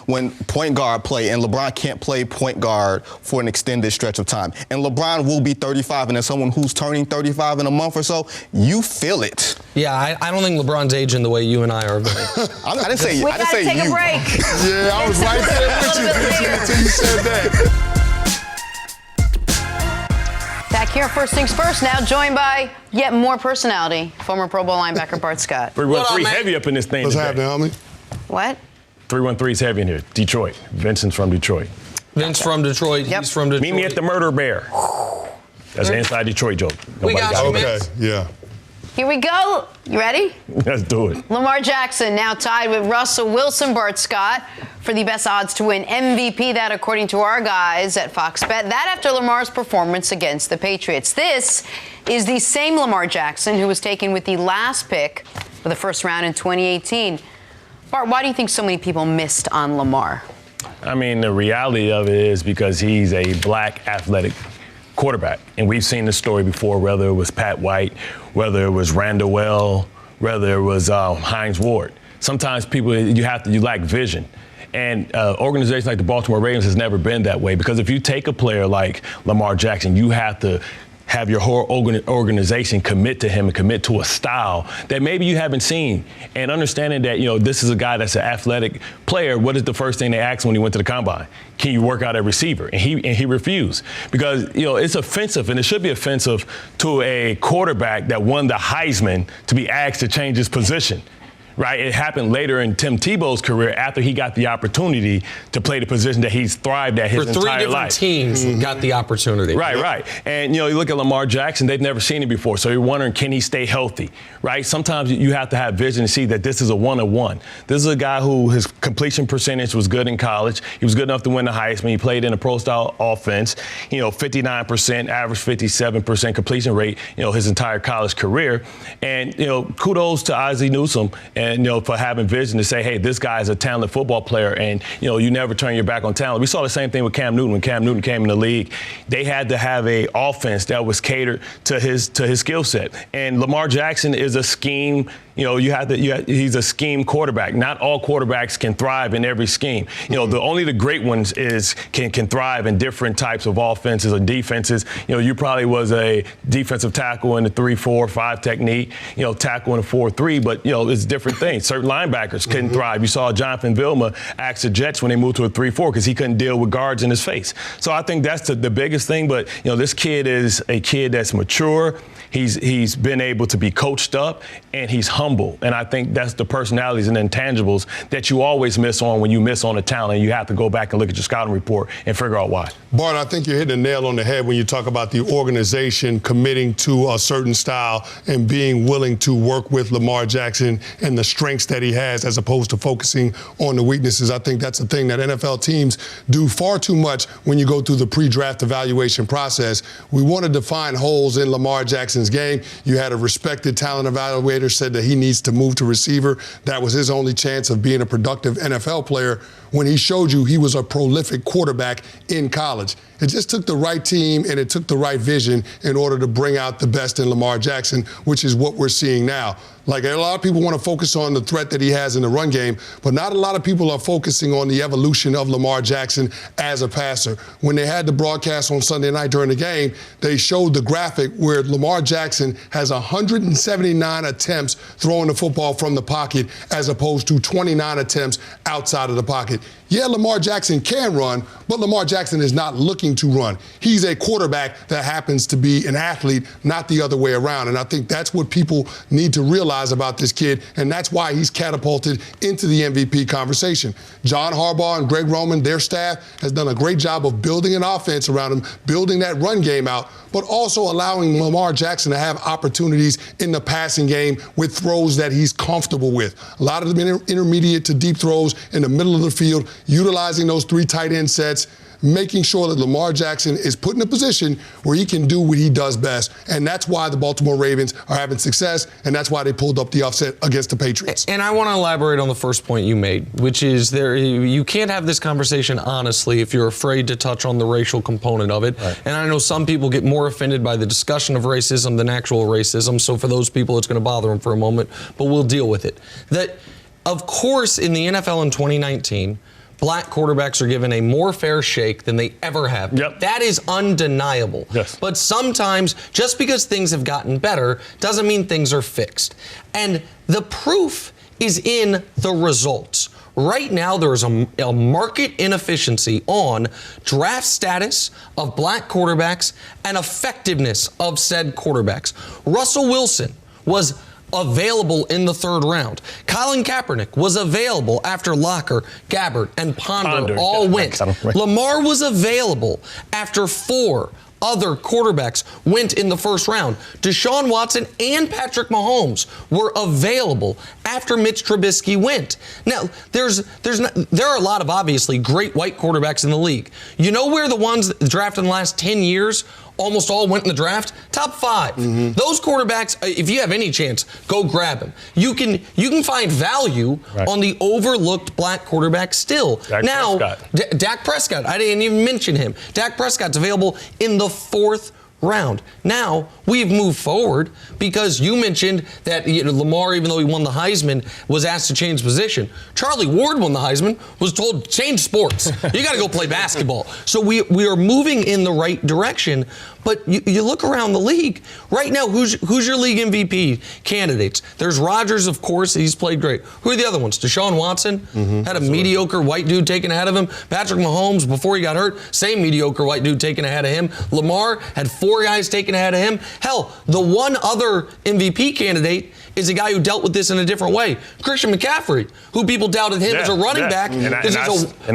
when point guard play, and LeBron can't play point guard for an extended stretch of time, and LeBron will be 35, and as someone who's turning 35 in a month or so, you feel it. Yeah, I don't think LeBron's aging the way you and I are. I didn't say you. We gotta take a break. Yeah, I was right there with you until you said that. Back here, first things first, now joined by yet more personality, former Pro Bowl linebacker Bart Scott. 313 heavy up in this thing. What's happening, homie? What? 313 is heavy in here. Detroit. Vincent's from Detroit. Vince from Detroit. Yep. He's from Detroit. Meet me at the Murder Bear. That's an inside Detroit joke. We got you, Okay, Vince. yeah. Here we go. You ready? Let's do it. Lamar Jackson now tied with Russell Wilson, Bart Scott, for the best odds to win MVP. That, according to our guys at Fox Bet. That after Lamar's performance against the Patriots. This is the same Lamar Jackson who was taken with the last pick for the first round in 2018. Bart, why do you think so many people missed on Lamar? I mean, the reality of it is because he's a black athletic quarterback. And we've seen this story before, whether it was Pat White, whether it was Randall Well, whether it was Hines Ward. Sometimes people, you lack vision. And organizations like the Baltimore Ravens has never been that way, because if you take a player like Lamar Jackson, you have to have your whole organization commit to him and commit to a style that maybe you haven't seen. And understanding that, this is a guy that's an athletic player, what is the first thing they asked when he went to the combine? Can you work out at receiver? And he refused because, it's offensive, and it should be offensive to a quarterback that won the Heisman to be asked to change his position. Right, it happened later in Tim Tebow's career after he got the opportunity to play the position that he's thrived at his entire life. For 3 different teams got the opportunity. Right. And, you look at Lamar Jackson, they've never seen him before. So you're wondering, can he stay healthy? Right? Sometimes you have to have vision to see that this is a one-on-one. This is a guy who his completion percentage was good in college. He was good enough to win the Heisman. He played in a pro-style offense, 59%, average 57% completion rate, his entire college career. And, kudos to Ozzie Newsome and, for having vision to say, hey, this guy is a talented football player, and, you never turn your back on talent. We saw the same thing with Cam Newton. When Cam Newton came in the league, they had to have a offense that was catered to his skill set. And Lamar Jackson is a scheme. He's a scheme quarterback. Not all quarterbacks can thrive in every scheme. Only the great ones can thrive in different types of offenses or defenses. You probably was a defensive tackle in the 3-4-5 technique, tackle in a 4-3, but, it's different things. Certain linebackers couldn't thrive. You saw Jonathan Vilma ask the Jets when they moved to a 3-4 because he couldn't deal with guards in his face. So I think that's the biggest thing. But, this kid is a kid that's mature. He's been able to be coached up, and he's humble. And I think that's the personalities and intangibles that you always miss on when you miss on a talent. You have to go back and look at your scouting report and figure out why. Bart, I think you're hitting the nail on the head when you talk about the organization committing to a certain style and being willing to work with Lamar Jackson and the strengths that he has as opposed to focusing on the weaknesses. I think that's the thing that NFL teams do far too much when you go through the pre-draft evaluation process. We wanted to find holes in Lamar Jackson's game. You had a respected talent evaluator said that he needs to move to receiver. That was his only chance of being a productive NFL player when he showed you he was a prolific quarterback in college. It just took the right team and it took the right vision in order to bring out the best in Lamar Jackson, which is what we're seeing now. Like, a lot of people want to focus on the threat that he has in the run game, but not a lot of people are focusing on the evolution of Lamar Jackson as a passer. When they had the broadcast on Sunday night during the game, they showed the graphic where Lamar Jackson has 179 attempts throwing the football from the pocket as opposed to 29 attempts outside of the pocket. Yeah, Lamar Jackson can run, but Lamar Jackson is not looking to run. He's a quarterback that happens to be an athlete, not the other way around. And I think that's what people need to realize about this kid, and that's why he's catapulted into the MVP conversation. John Harbaugh and Greg Roman, their staff, has done a great job of building an offense around him, building that run game out, but also allowing Lamar Jackson to have opportunities in the passing game with throws that he's comfortable with. A lot of them intermediate to deep throws in the middle of the field, utilizing those 3 tight end sets, making sure that Lamar Jackson is put in a position where he can do what he does best. And that's why the Baltimore Ravens are having success, and that's why they pulled up the upset against the Patriots. And I want to elaborate on the first point you made, which is you can't have this conversation honestly if you're afraid to touch on the racial component of it. Right. And I know some people get more offended by the discussion of racism than actual racism. So for those people, it's going to bother them for a moment, but we'll deal with it. That, of course, in the NFL in 2019, black quarterbacks are given a more fair shake than they ever have. Yep. That is undeniable. Yes. But sometimes, just because things have gotten better doesn't mean things are fixed. And the proof is in the results. Right now, there is a market inefficiency on draft status of black quarterbacks and effectiveness of said quarterbacks. Russell Wilson was available in the 3rd round. Colin Kaepernick was available after Locker, Gabbert, and Ponder all went. Lamar was available after 4 other quarterbacks went in the 1st round. Deshaun Watson and Patrick Mahomes were available after Mitch Trubisky went. Now, there are a lot of obviously great white quarterbacks in the league. You know where the ones drafted in the last 10 years almost all went in the draft? Top 5. Mm-hmm. Those quarterbacks, if you have any chance, go grab them. You can find value on the overlooked black quarterback still. Dak Prescott, I didn't even mention him. Dak Prescott's available in the 4th round. Now, we've moved forward because you mentioned that Lamar, even though he won the Heisman, was asked to change position. Charlie Ward won the Heisman, was told, change sports. You got to go play basketball. So we are moving in the right direction, But you look around the league right now. Who's your league MVP candidates? There's Rodgers, of course. He's played great. Who are the other ones? Deshaun Watson had a mediocre white dude taken ahead of him. Patrick Mahomes, before he got hurt, same mediocre white dude taken ahead of him. Lamar had 4 guys taken ahead of him. Hell, the one other MVP candidate is a guy who dealt with this in a different way. Christian McCaffrey, who people doubted him as a running back. And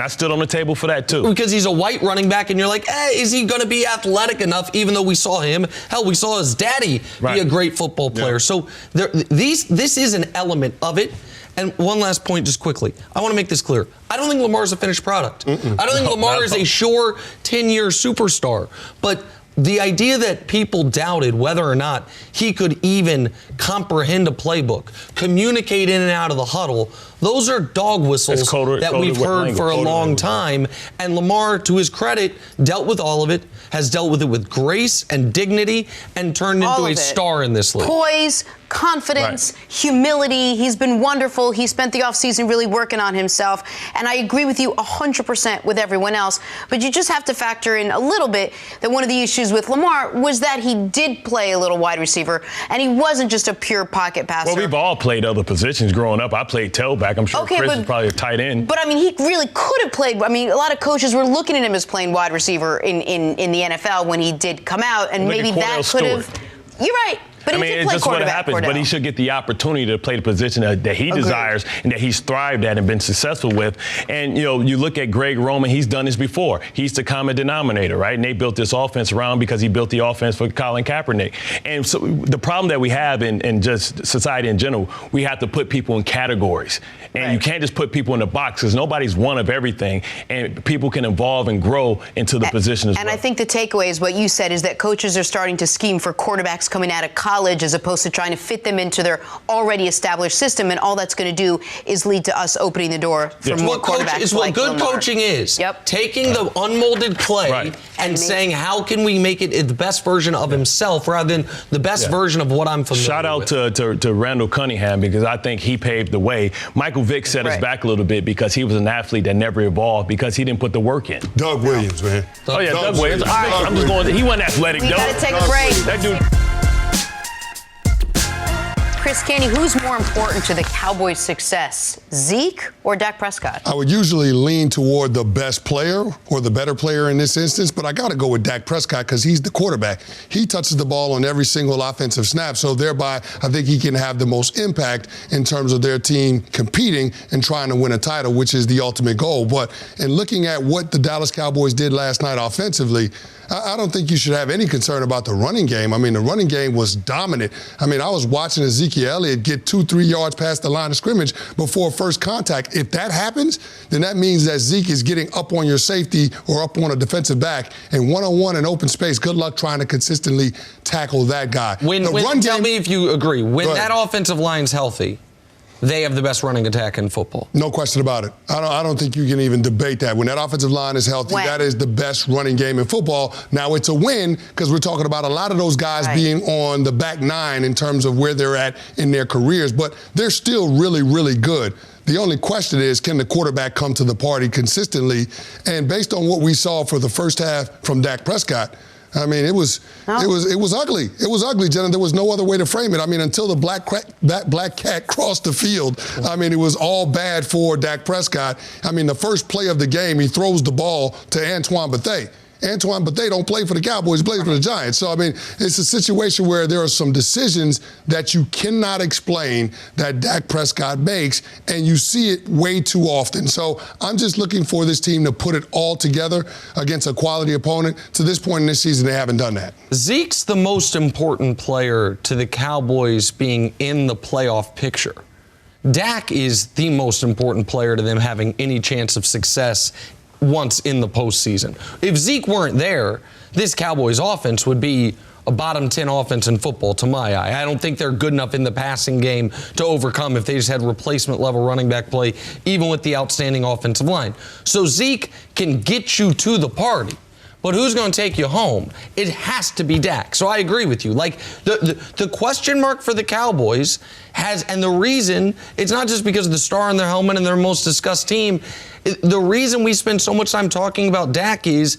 I stood on the table for that, too. Because he's a white running back, and you're like, is he going to be athletic enough, even though we saw him? Hell, we saw his daddy be a great football player. So this is an element of it. And one last point, just quickly. I want to make this clear. I don't think Lamar's a finished product. I don't think Lamar is a sure 10-year superstar. But the idea that people doubted whether or not he could even comprehend a playbook, communicate in and out of the huddle, those are dog whistles that we've heard for a long time. And Lamar, to his credit, dealt with all of it, has dealt with it with grace and dignity, and turned into a star in this league. Poise, confidence, humility. He's been wonderful. He spent the offseason really working on himself. And I agree with you 100% with everyone else. But you just have to factor in a little bit that one of the issues with Lamar was that he did play a little wide receiver, and he wasn't just a pure pocket passer. Well, we've all played other positions growing up. I played tailback. I'm sure Chris is probably a tight end. But, I mean, he really could have played. I mean, a lot of coaches were looking at him as playing wide receiver in the NFL when he did come out, and maybe that could have. You're right. But it's just what happens. But he should get the opportunity to play the position that he desires and that he's thrived at and been successful with. And, you look at Greg Roman, he's done this before. He's the common denominator, right? And they built this offense around because he built the offense for Colin Kaepernick. And so the problem that we have in just society in general, we have to put people in categories. And you can't just put people in a box because nobody's one of everything. And people can evolve and grow into the position as well. And I think the takeaway is what you said is that coaches are starting to scheme for quarterbacks coming out of college as opposed to trying to fit them into their already established system. And all that's going to do is lead to us opening the door for more quarterbacks. It's what good coaching is. Taking the unmolded clay and saying, how can we make it the best version of himself rather than the best version of what I'm familiar with. Shout out to Randall Cunningham, because I think he paved the way. Michael Vick set us back a little bit because he was an athlete that never evolved because he didn't put the work in. Doug Williams, man. Doug Williams. I'm just going. He wasn't athletic, though. We got to take a break. That dude. Chris Canty, who's more important to the Cowboys' success, Zeke or Dak Prescott? I would usually lean toward the best player or the better player in this instance, but I got to go with Dak Prescott because he's the quarterback. He touches the ball on every single offensive snap, so thereby I think he can have the most impact in terms of their team competing and trying to win a title, which is the ultimate goal. But in looking at what the Dallas Cowboys did last night offensively, I don't think you should have any concern about the running game. I mean, the running game was dominant. I mean, I was watching Ezekiel Elliott get 2-3 yards past the line of scrimmage before first contact. If that happens, then that means that Zeke is getting up on your safety or up on a defensive back, and one-on-one in open space, good luck trying to consistently tackle that guy. Tell me if you agree. When that offensive line's healthy, they have the best running attack in football. No question about it. I don't think you can even debate that. When that offensive line is healthy, that is the best running game in football. Now, it's a win because we're talking about a lot of those guys being on the back nine in terms of where they're at in their careers, but they're still really, really good. The only question is, can the quarterback come to the party consistently? And based on what we saw for the first half from Dak Prescott, I mean, it was ugly. It was ugly, Jenna. There was no other way to frame it. I mean, until the black cat crossed the field, I mean, it was all bad for Dak Prescott. I mean, the first play of the game, he throws the ball to Antoine Bethea. Antoine Bethea don't play for the Cowboys, he plays for the Giants. So, I mean, it's a situation where there are some decisions that you cannot explain that Dak Prescott makes, and you see it way too often. So I'm just looking for this team to put it all together against a quality opponent. To this point in this season, they haven't done that. Zeke's the most important player to the Cowboys being in the playoff picture. Dak is the most important player to them having any chance of success once in the postseason. If Zeke weren't there, this Cowboys offense would be a bottom 10 offense in football to my eye. I don't think they're good enough in the passing game to overcome if they just had replacement level running back play, even with the outstanding offensive line. So Zeke can get you to the party. But who's going to take you home? It has to be Dak. So I agree with you. Like, the question mark for the Cowboys and the reason, it's not just because of the star on their helmet and their most discussed team. The reason we spend so much time talking about Dak is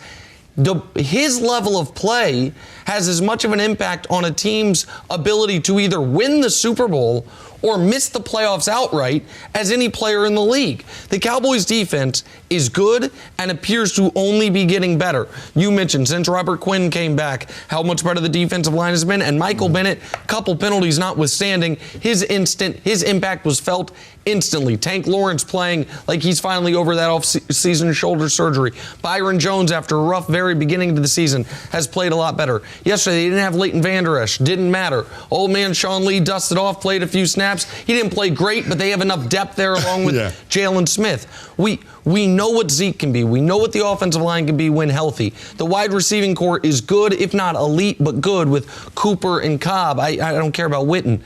his level of play has as much of an impact on a team's ability to either win the Super Bowl or miss the playoffs outright as any player in the league. The Cowboys defense is good and appears to only be getting better. You mentioned since Robert Quinn came back how much better the defensive line has been, and Michael Bennett, couple penalties notwithstanding, his impact was felt instantly. Tank Lawrence playing like he's finally over that off-season shoulder surgery. Byron Jones, after a rough very beginning to the season, has played a lot better. Yesterday, they didn't have Leighton Vander Esch. Didn't matter. Old man Sean Lee dusted off, played a few snaps. He didn't play great, but they have enough depth there along with Jalen Smith. We know what Zeke can be. We know what the offensive line can be when healthy. The wide receiving core is good, if not elite, but good with Cooper and Cobb. I don't care about Witten.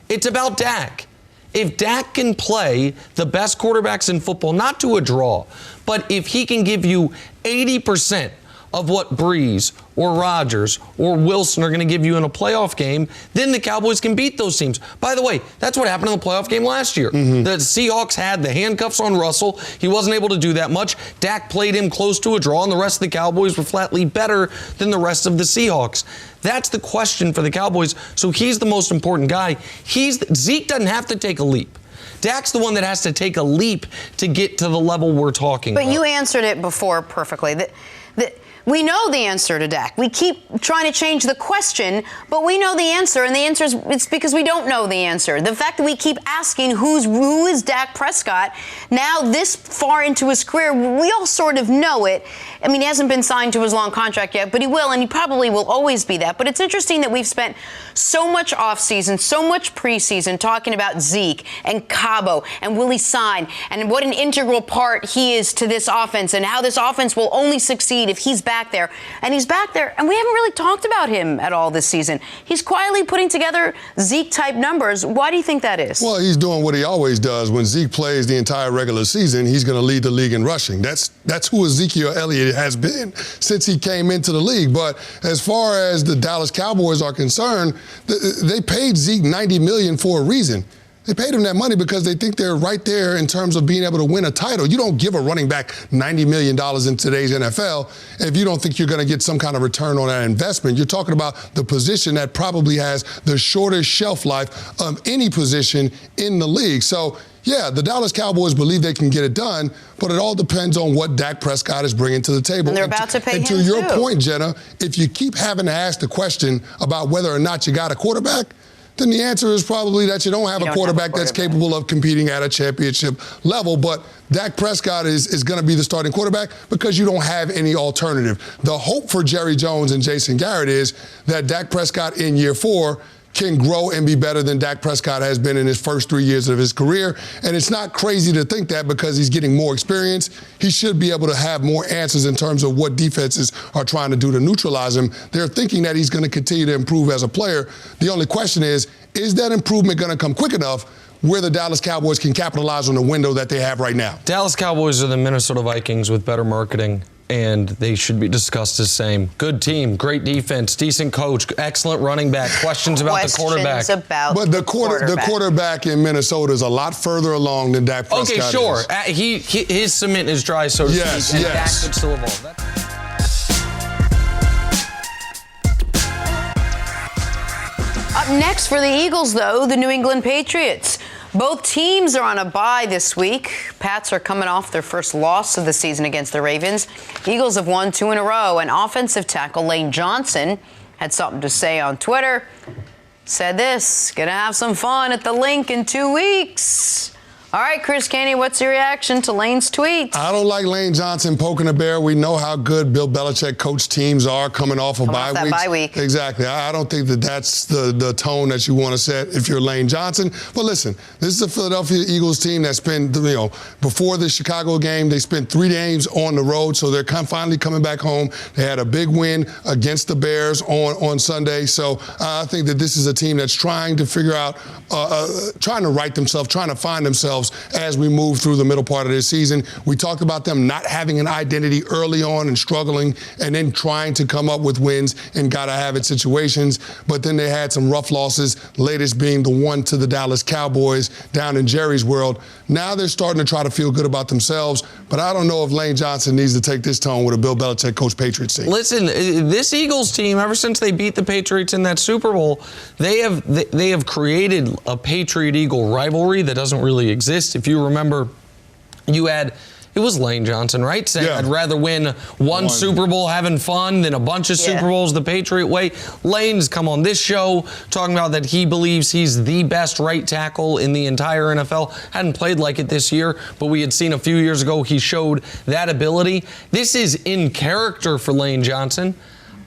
It's about Dak. If Dak can play the best quarterbacks in football, not to a draw, but if he can give you 80% of what Breeze or Rodgers or Wilson are going to give you in a playoff game, then the Cowboys can beat those teams. By the way, that's what happened in the playoff game last year. The Seahawks had the handcuffs on Russell. He wasn't able to do that much. Dak played him close to a draw, and the rest of the Cowboys were flatly better than the rest of the Seahawks. That's the question for the Cowboys. So he's the most important guy. Zeke doesn't have to take a leap. Dak's the one that has to take a leap to get to the level we're talking about. But you answered it before perfectly. We know the answer to Dak. We keep trying to change the question, but we know the answer, and the answer is it's because we don't know the answer. The fact that we keep asking who is Dak Prescott now this far into his career, we all sort of know it. I mean, he hasn't been signed to his long contract yet, but he will, and he probably will always be that. But it's interesting that we've spent so much offseason, so much preseason talking about Zeke and Cabo and will he sign and what an integral part he is to this offense and how this offense will only succeed if he's back there. And he's back there, and we haven't really talked about him at all this season. He's quietly putting together Zeke-type numbers. Why do you think that is? Well, he's doing what he always does. When Zeke plays the entire regular season, he's going to lead the league in rushing. That's who Ezekiel Elliott has been since he came into the league. But as far as the Dallas Cowboys are concerned, they paid Zeke $90 million for a reason. They paid him that money because they think they're right there in terms of being able to win a title. You don't give a running back $90 million in today's NFL if you don't think you're going to get some kind of return on that investment. You're talking about the position that probably has the shortest shelf life of any position in the league. So, yeah, the Dallas Cowboys believe they can get it done, but it all depends on what Dak Prescott is bringing to the table. And they're about to pay him, and to your too. point, Jenna, if you keep having to ask the question about whether or not you got a quarterback, then the answer is probably that you don't have a quarterback that's capable of competing at a championship level. But Dak Prescott is going to be the starting quarterback because you don't have any alternative. The hope for Jerry Jones and Jason Garrett is that Dak Prescott in year 4 can grow and be better than Dak Prescott has been in his first 3 years of his career. And it's not crazy to think that because he's getting more experience. He should be able to have more answers in terms of what defenses are trying to do to neutralize him. They're thinking that he's going to continue to improve as a player. The only question is that improvement going to come quick enough where the Dallas Cowboys can capitalize on the window that they have right now? Dallas Cowboys are the Minnesota Vikings with better marketing, and they should be discussed as same. Good team, great defense, decent coach, excellent running back. Questions about the quarterback. But the quarterback in Minnesota is a lot further along than Dak Prescott. Okay, sure. His cement is dry, so to speak. And Dak could still evolve. Up next for the Eagles, though, the New England Patriots. Both teams are on a bye this week. Pats are coming off their first loss of the season against the Ravens. Eagles have won 2 in a row, and offensive tackle Lane Johnson had something to say on Twitter. Said this, gonna have some fun at the Link in 2 weeks. All right, Chris Caney, what's your reaction to Lane's tweet? I don't like Lane Johnson poking a bear. We know how good Bill Belichick coach teams are coming off of bye week. Exactly. I don't think that's the tone that you want to set if you're Lane Johnson. But listen, this is a Philadelphia Eagles team that's been, before the Chicago game, they spent 3 games on the road, so they're finally coming back home. They had a big win against the Bears on Sunday. So I think that this is a team that's trying to figure out, trying to right themselves, trying to find themselves themselves as we move through the middle part of this season. We talked about them not having an identity early on and struggling, and then trying to come up with wins in gotta-have-it situations. But then they had some rough losses, latest being the one to the Dallas Cowboys down in Jerry's world. Now they're starting to try to feel good about themselves, but I don't know if Lane Johnson needs to take this tone with a Bill Belichick coach Patriots team. Listen, this Eagles team, ever since they beat the Patriots in that Super Bowl, they have created a Patriot-Eagle rivalry that doesn't really exist. If you remember, it was Lane Johnson, right? Saying, I'd rather win one Super Bowl having fun than a bunch of Super Bowls the Patriot way. Lane's come on this show talking about that he believes he's the best right tackle in the entire NFL. Hadn't played like it this year, but we had seen a few years ago he showed that ability. This is in character for Lane Johnson.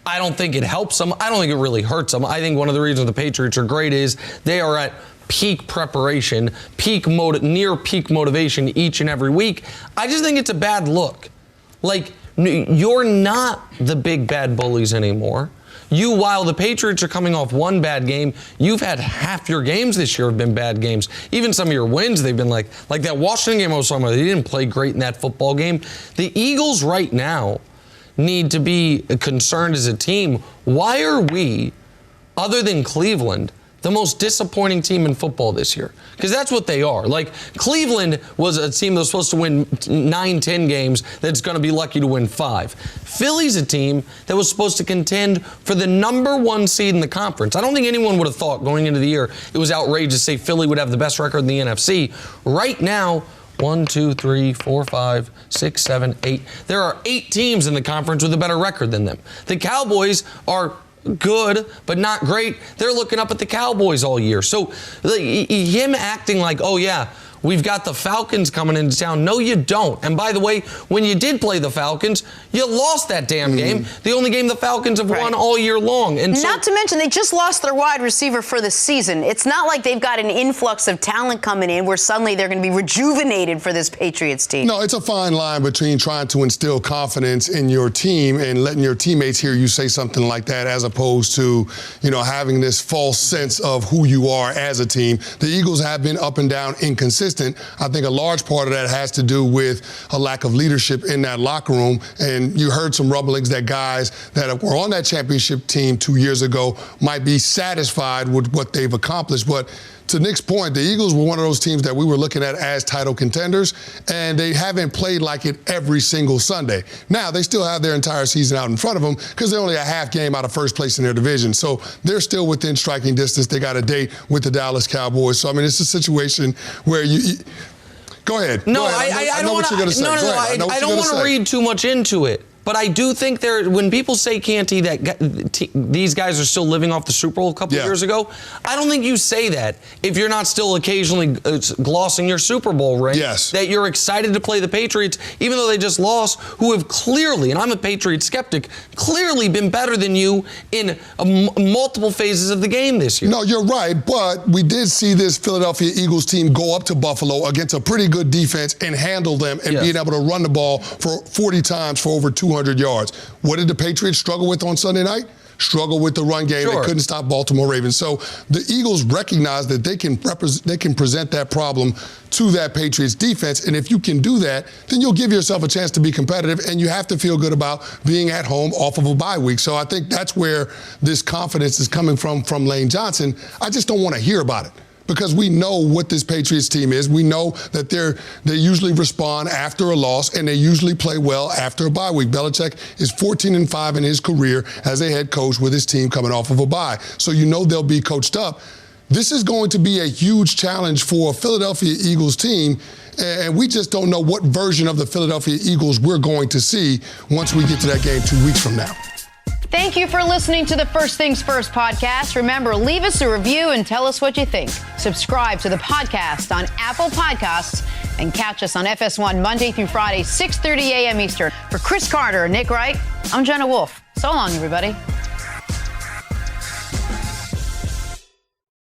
I don't think it helps him. I don't think it really hurts him. I think one of the reasons the Patriots are great is they are at peak preparation, near peak motivation each and every week. I just think it's a bad look. Like, you're not the big bad bullies anymore. While the Patriots are coming off one bad game, you've had half your games this year have been bad games. Even some of your wins, they've been like that Washington game I was talking about. They didn't play great in that football game. The Eagles right now need to be concerned as a team. Why are we, other than Cleveland, the most disappointing team in football this year? Because that's what they are. Like, Cleveland was a team that was supposed to win 9-10 games that's going to be lucky to win 5. Philly's a team that was supposed to contend for the number 1 seed in the conference. I don't think anyone would have thought going into the year it was outrageous to say Philly would have the best record in the NFC. Right now, 1, 2, 3, 4, 5, 6, 7, 8. There are 8 teams in the conference with a better record than them. The Cowboys are good, but not great. They're looking up at the Cowboys all year. So him acting like, oh yeah, we've got the Falcons coming into town. No, you don't. And by the way, when you did play the Falcons, you lost that damn game. The only game the Falcons have won all year long. And not to mention, they just lost their wide receiver for the season. It's not like they've got an influx of talent coming in where suddenly they're going to be rejuvenated for this Patriots team. No, it's a fine line between trying to instill confidence in your team and letting your teammates hear you say something like that, as opposed to, having this false sense of who you are as a team. The Eagles have been up and down inconsistent. I think a large part of that has to do with a lack of leadership in that locker room. And you heard some rumblings that guys that were on that championship team 2 years ago might be satisfied with what they've accomplished. But to Nick's point, the Eagles were one of those teams that we were looking at as title contenders, and they haven't played like it every single Sunday. Now, they still have their entire season out in front of them because they're only a half game out of first place in their division. So they're still within striking distance. They got a date with the Dallas Cowboys. So, I mean, it's a situation where you go ahead. No, go ahead. I don't want to. I don't want to read too much into it. But I do think when people say, Canty, that these guys are still living off the Super Bowl a couple years ago, I don't think you say that if you're not still occasionally glossing your Super Bowl ring. Yes. That you're excited to play the Patriots, even though they just lost, who have clearly, and I'm a Patriot skeptic, clearly been better than you in multiple phases of the game this year. No, you're right, but we did see this Philadelphia Eagles team go up to Buffalo against a pretty good defense and handle them and being able to run the ball for 40 times for over 200 yards. What did the Patriots struggle with on Sunday night? Struggle with the run game. They couldn't stop Baltimore Ravens. So the Eagles recognize that they can present that problem to that Patriots defense. And if you can do that, then you'll give yourself a chance to be competitive, and you have to feel good about being at home off of a bye week. So I think that's where this confidence is coming from Lane Johnson. I just don't want to hear about it, because we know what this Patriots team is. We know that they usually respond after a loss, and they usually play well after a bye week. Belichick is 14-5 in his career as a head coach with his team coming off of a bye. So you know they'll be coached up. This is going to be a huge challenge for a Philadelphia Eagles team, and we just don't know what version of the Philadelphia Eagles we're going to see once we get to that game 2 weeks from now. Thank you for listening to the First Things First podcast. Remember, leave us a review and tell us what you think. Subscribe to the podcast on Apple Podcasts and catch us on FS1 Monday through Friday, 6:30 a.m. Eastern. For Chris Carter and Nick Wright, I'm Jenna Wolfe. So long, everybody.